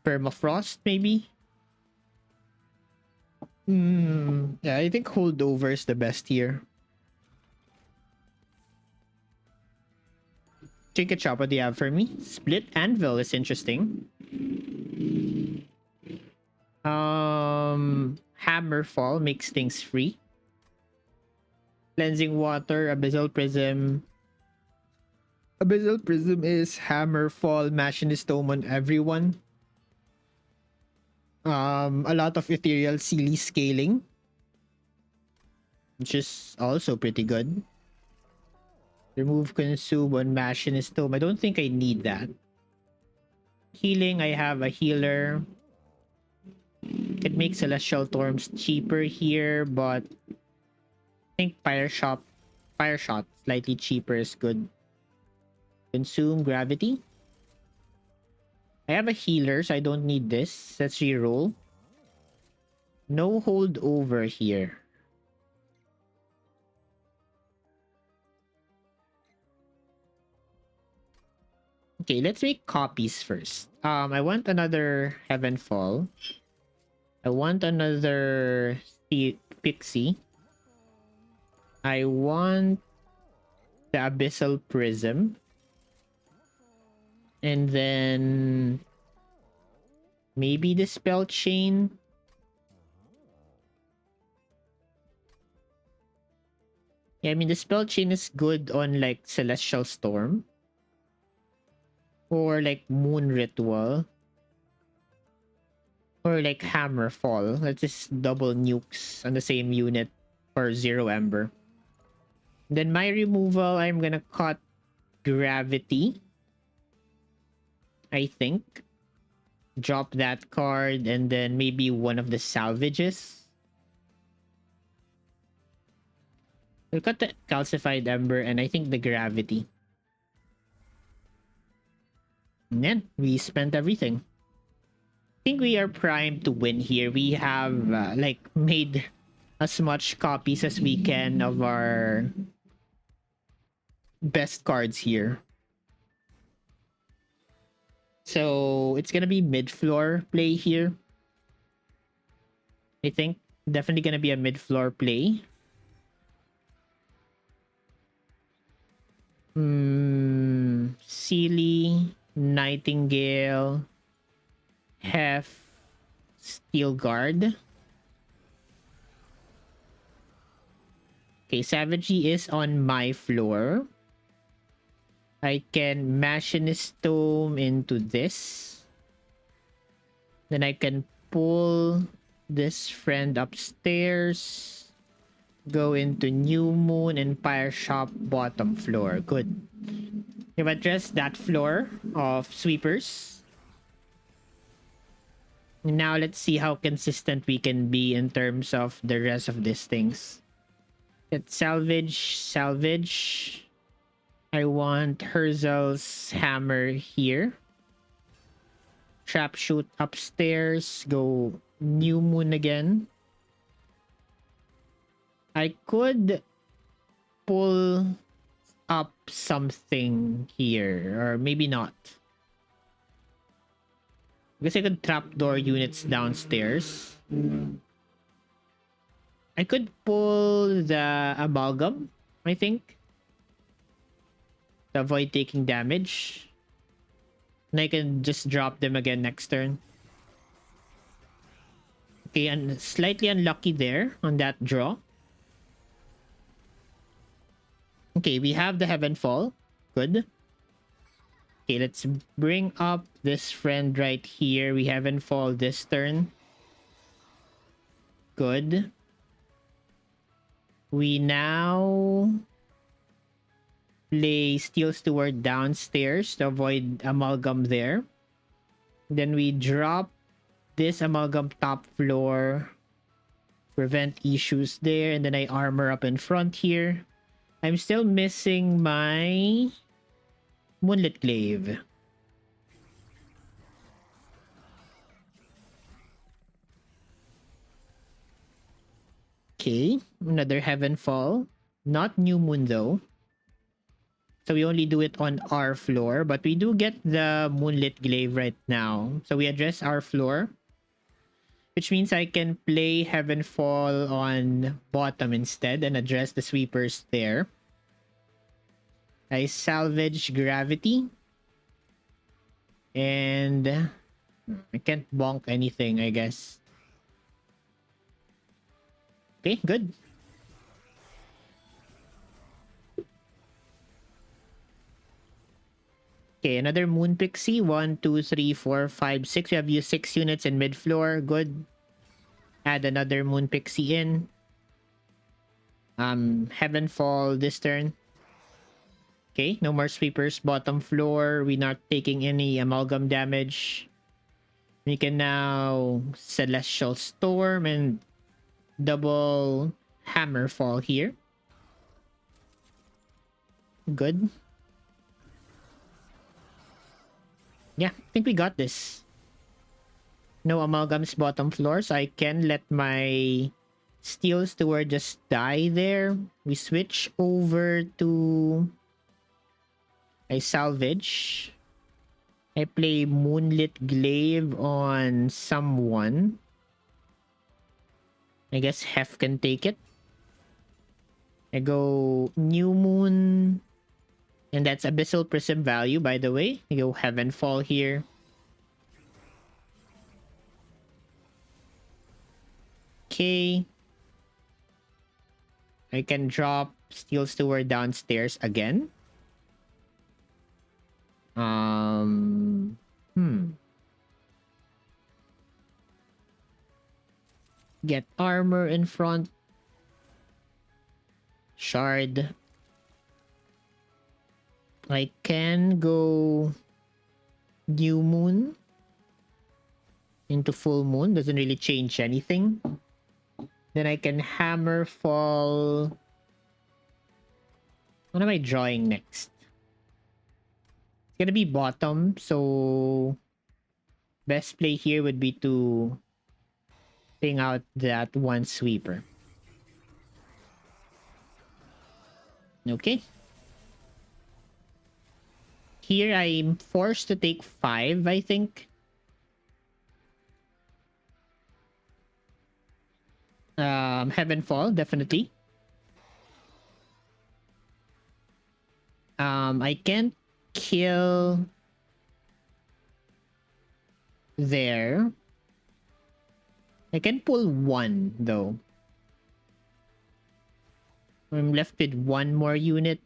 A: Permafrost, maybe? Yeah, I think holdover is the best here. Chicken chop, what do you have for me? Split Anvil is interesting. Hammerfall makes things free. Cleansing Water, Abyssal Prism. Abyssal Prism is Hammerfall, Machinist Dome on everyone. A lot of Ethereal Sealy scaling, which is also pretty good. Remove Consume on Machinist Dome. I don't think I need that. Healing, I have a healer. It makes celestial storms cheaper here, but I think fire shot slightly cheaper is good. Consume gravity. I have a healer, so I don't need this. Let's reroll. No hold over here. Okay, let's make copies first. I want another Heavenfall. I want another Pixie. I want the Abyssal Prism. And then maybe the Spell Chain. Yeah, I mean, the Spell Chain is good on like Celestial Storm. Or like Moon Ritual. Or like Hammerfall. Let's just double nukes on the same unit for 0 Ember. Then my removal, I'm gonna cut Gravity. I think. Drop that card and then maybe one of the salvages. We'll cut the Calcified Ember and I think the Gravity. And then we spent everything. I think we are primed to win here. We have like made as much copies as we can of our best cards here. So it's gonna be mid-floor play here. I think definitely gonna be a mid-floor play. Sealy, Nightingale, Hef, Steel Guard. Okay, Savagery is on my floor. I can Machinist Tome into this. Then I can pull this friend upstairs. Go into New Moon and Pyre Shop bottom floor. Good. We've addressed that floor of sweepers. Now let's see how consistent we can be in terms of the rest of these things. Let's salvage. I want Herzl's hammer here. Trap shoot upstairs. Go New Moon again. I could pull up something here. Or maybe not. Because I could trapdoor units downstairs. I could pull the Amalgam, I think. To avoid taking damage. And I can just drop them again next turn. Okay, and slightly unlucky there on that draw. Okay, we have the Heavenfall. Good. Okay, let's bring up this friend right here. We Heavenfall this turn. Good. We now play Steel Steward downstairs to avoid Amalgam there. Then we drop this Amalgam top floor. Prevent issues there. And then I armor up in front here. I'm still missing my Moonlit Glaive. Okay, another Heavenfall. Not New Moon though. So we only do it on our floor. But we do get the Moonlit Glaive right now. So we address our floor. Which means I can play Heavenfall on bottom instead and address the sweepers there. I salvage Gravity. And I can't bonk anything, I guess. Okay, good. Okay, another Moon Pixie. 1, 2, 3, 4, 5, 6. We have used 6 units in mid-floor. Good. Add another Moon Pixie in. Heavenfall this turn. Okay, no more sweepers. Bottom floor. We're not taking any amalgam damage. We can now Celestial Storm and double Hammerfall here. Good. Yeah, I think we got this. No amalgams bottom floor, so I can let my Steel Steward just die there. We switch over to a salvage. I play Moonlit Glaive on someone. I guess Hef can take it. I go New Moon. And that's Abyssal Prism value, by the way. I go Heavenfall here. Okay. I can drop Steel Steward downstairs again. Get armor in front. Shard. I can go New Moon into Full Moon. Doesn't really change anything. Then I can Hammer Fall. What am I drawing next? It's gonna be bottom, so best play here would be to ping out that one sweeper. Okay. Here I'm forced to take 5, I think. Heavenfall, definitely. I can't kill there. I can pull 1 though. I'm left with 1 more unit.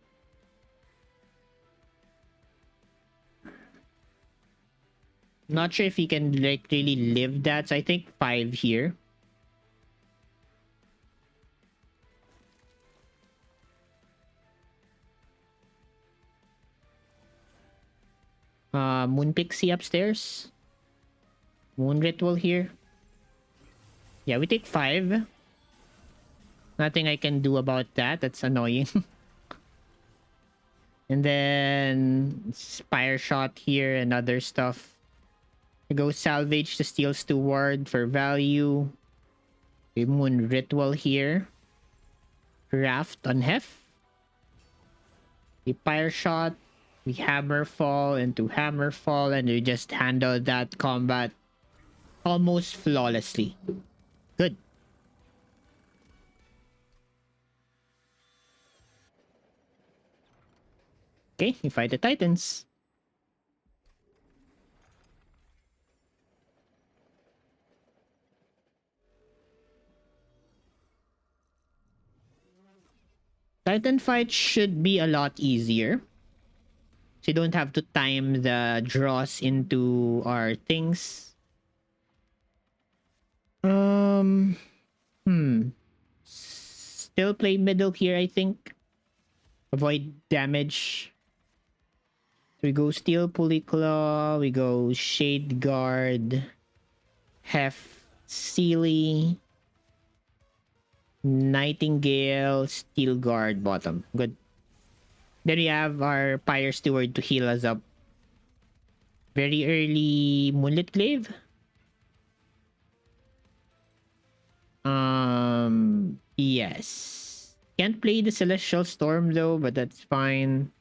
A: Not sure if he can like really live that, so I think 5 here. Moon Pixie upstairs. Moon Ritual here. Yeah, we take 5. Nothing I can do about that. That's annoying. And then Spire Shot here and other stuff. I go Salvage the Steel Steward for value. We Moon Ritual here. Raft on Hef. We Pyre Shot. We Hammerfall into Hammerfall, and we just handle that combat almost flawlessly. Good. Okay, we fight the Titans. Titan fight should be a lot easier. So you don't have to time the draws into our things. Still play middle here, I think. Avoid damage. So we go Steel Pulley Claw. We go Shade Guard. Hef. Sealy. Nightingale. Steel Guard bottom. Good. Then we have our Pyre Steward to heal us up. Very early Moonlit Glaive. Yes. Can't play the Celestial Storm though, but that's fine.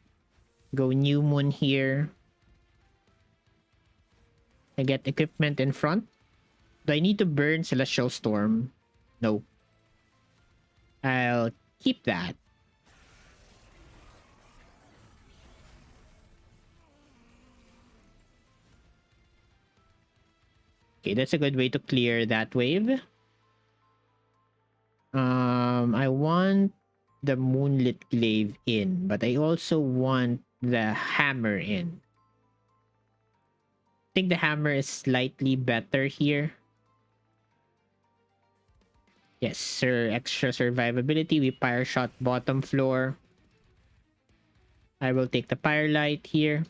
A: Go New Moon here. I get equipment in front. Do I need to burn Celestial Storm? No. I'll keep that. Okay, that's a good way to clear that wave. I want the Moonlit Glaive in, but I also want the hammer in. I think the hammer is slightly better here. Yes, sir. Extra survivability. We Pyre Shot bottom floor. I will take the Pyre Light here.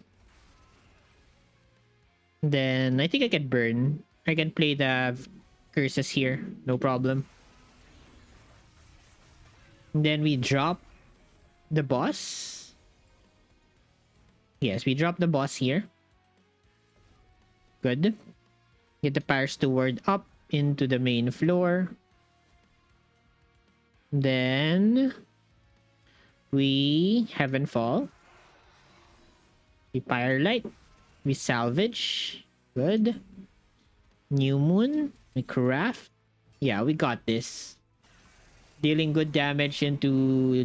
A: Then I think I can burn. I can play the curses here. No problem. And then we drop the boss. Yes, we drop the boss here. Good. Get the Pyre Steward up into the main floor. Then we Heaven Fall. We Pyre Light. We salvage. Good. New Moon. We craft. Yeah, we got this. Dealing good damage into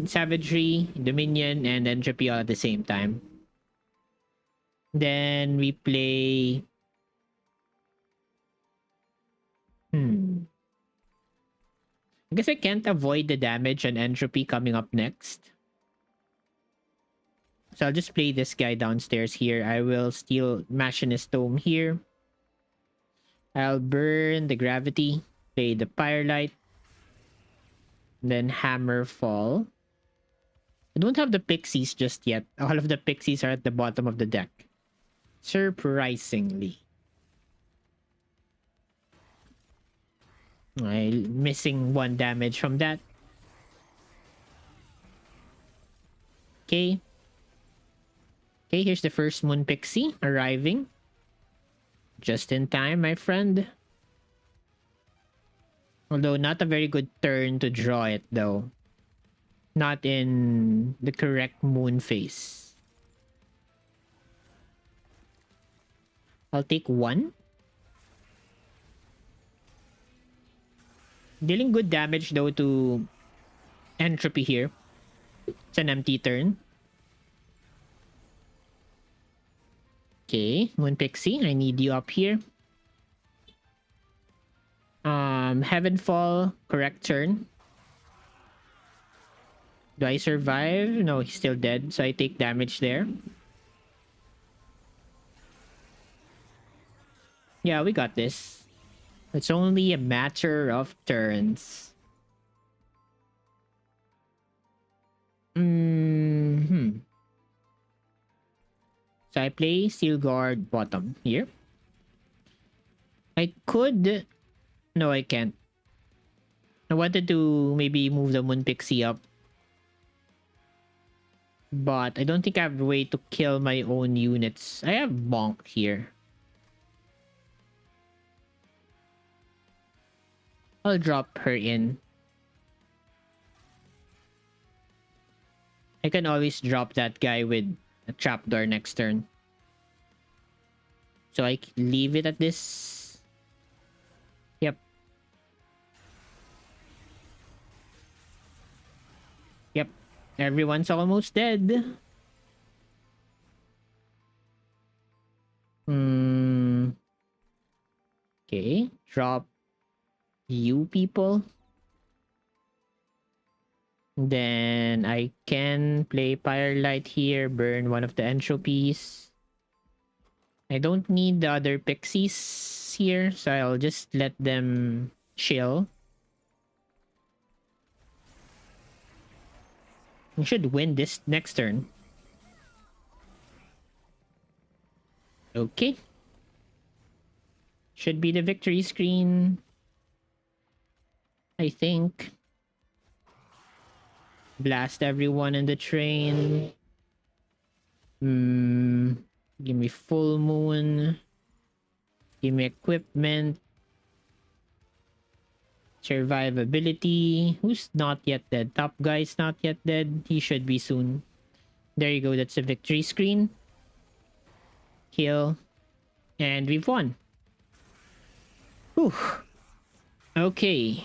A: savagery, dominion, and entropy all at the same time. Then we play. I guess I can't avoid the damage and entropy coming up next. So I'll just play this guy downstairs here. I will steal Machinist Tome here. I'll burn the gravity. Play the Pyre Light. Then Hammer Fall. I don't have the pixies just yet. All of the pixies are at the bottom of the deck. Surprisingly. I'm missing 1 damage from that. Okay. Okay, here's the first Moon Pixie arriving. Just in time, my friend. Although not a very good turn to draw it though. Not in the correct moon phase. I'll take 1. Dealing good damage though to entropy here. It's an empty turn. Okay, Moon Pixie, I need you up here. Heavenfall, correct turn. Do I survive? No, he's still dead, so I take damage there. Yeah, we got this. It's only a matter of turns. So I play Steel Guard bottom here. I could... No, I can't. I wanted to maybe move the Moon Pixie up. But I don't think I have a way to kill my own units. I have Bonk here. I'll drop her in. I can always drop that guy with a trapdoor next turn. So I leave it at this. Yep. Yep. Everyone's almost dead. Okay. Drop you people. Then I can play Pyre Light here, burn one of the entropies. I don't need the other pixies here, so I'll just let them chill. We should win this next turn. Okay. Should be the victory screen. I think. Blast everyone in the train. Give me full moon. Give me equipment. Survivability. Who's not yet dead? Top guy's not yet dead. He should be soon. There you go. That's a victory screen. Kill. And we've won. Whew. Okay.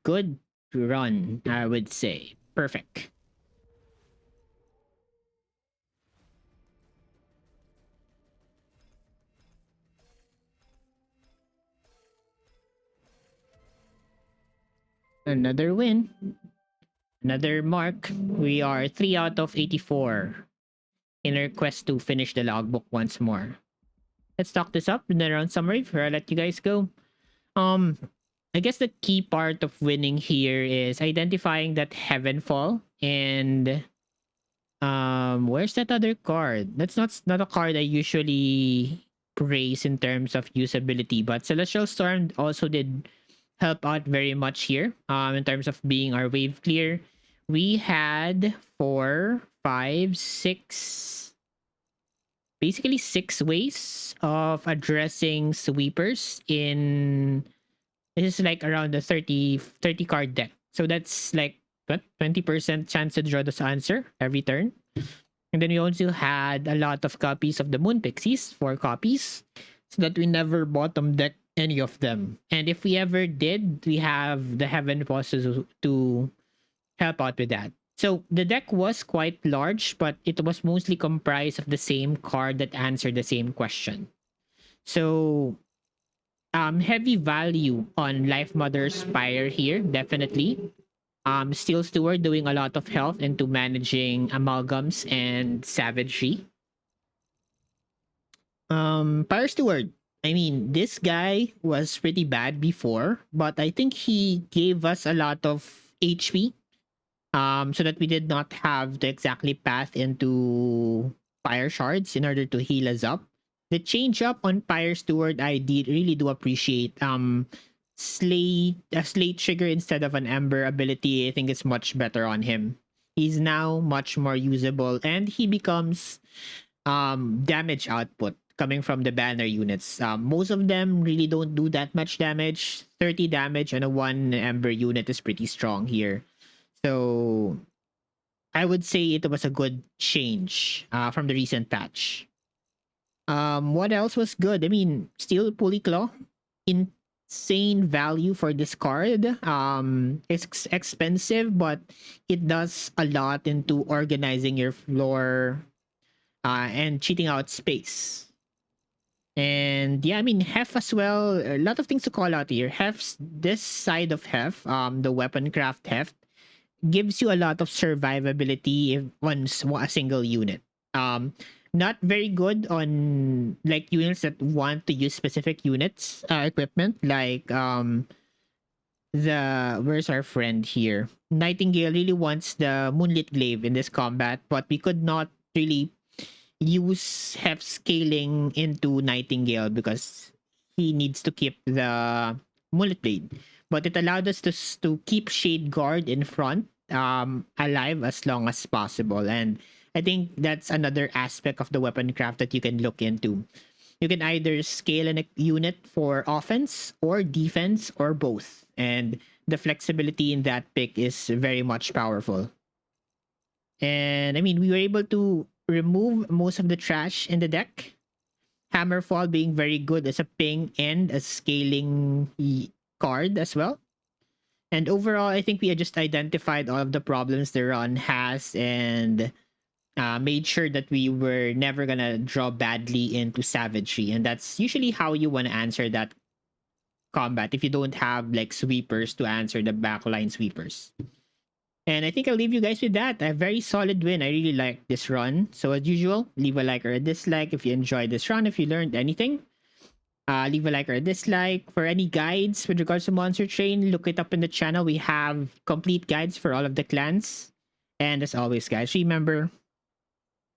A: Good run, I would say. Perfect. Another win. Another mark. We are 3 out of 84 in our quest to finish the logbook once more. Let's talk this up in the round summary before I let you guys go. I guess the key part of winning here is identifying that Heavenfall and where's that other card? That's not a card I usually praise in terms of usability, but Celestial Storm also did help out very much here. In terms of being our wave clear, we had 4, 5, 6, basically 6 ways of addressing sweepers in this is like around the 30 card deck. So that's like what 20% chance to draw this answer every turn. And then we also had a lot of copies of the Moon Pixies, 4 copies, so that we never bottom deck any of them. And if we ever did, we have the Heaven Bosses to help out with that. So the deck was quite large, but it was mostly comprised of the same card that answered the same question. So heavy value on Lifemother's Pyre here, definitely. Steel Steward doing a lot of health into managing amalgams and savagery. Pyre Steward. I mean, this guy was pretty bad before, but I think he gave us a lot of HP. So that we did not have to exactly path into Fire Shards in order to heal us up. The change up on Pyre Steward, I did really do appreciate. Slate trigger instead of an Ember ability, I think it's much better on him. He's now much more usable, and he becomes damage output coming from the banner units. Most of them really don't do that much damage. 30 damage on a 1 Ember unit is pretty strong here. So I would say it was a good change from the recent patch. What else was good? I mean, still Pulley Claw, insane value for this card. It's expensive, but it does a lot into organizing your floor and cheating out space. And yeah, I mean, Hef as well. A lot of things to call out here. Hef's this side of Hef, the weapon craft Heft, gives you a lot of survivability if on a single unit. Not very good on like units that want to use specific units equipment like the where's our friend here? Nightingale really wants the Moonlit Glaive in this combat, but we could not really use Hef scaling into Nightingale because he needs to keep the Moonlit Blade. But it allowed us to keep Shade Guard in front alive as long as possible. And I think that's another aspect of the weapon craft that you can look into. You can either scale a unit for offense or defense or both. And the flexibility in that pick is very much powerful. And I mean, we were able to remove most of the trash in the deck. Hammerfall being very good as a ping and a scaling card as well. And overall, I think we had just identified all of the problems the run has and made sure that we were never gonna draw badly into savagery. And that's usually how you want to answer that combat if you don't have like sweepers to answer the backline sweepers. And I think I'll leave you guys with that. A very solid win. I really like this run. So as usual, leave a like or a dislike if you enjoyed this run, if you learned anything. Leave a like or a dislike. For any guides with regards to Monster Train, look it up in the channel. We have complete guides for all of the clans. And as always, guys, remember,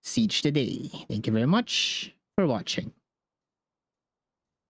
A: Siege today. Thank you very much for watching.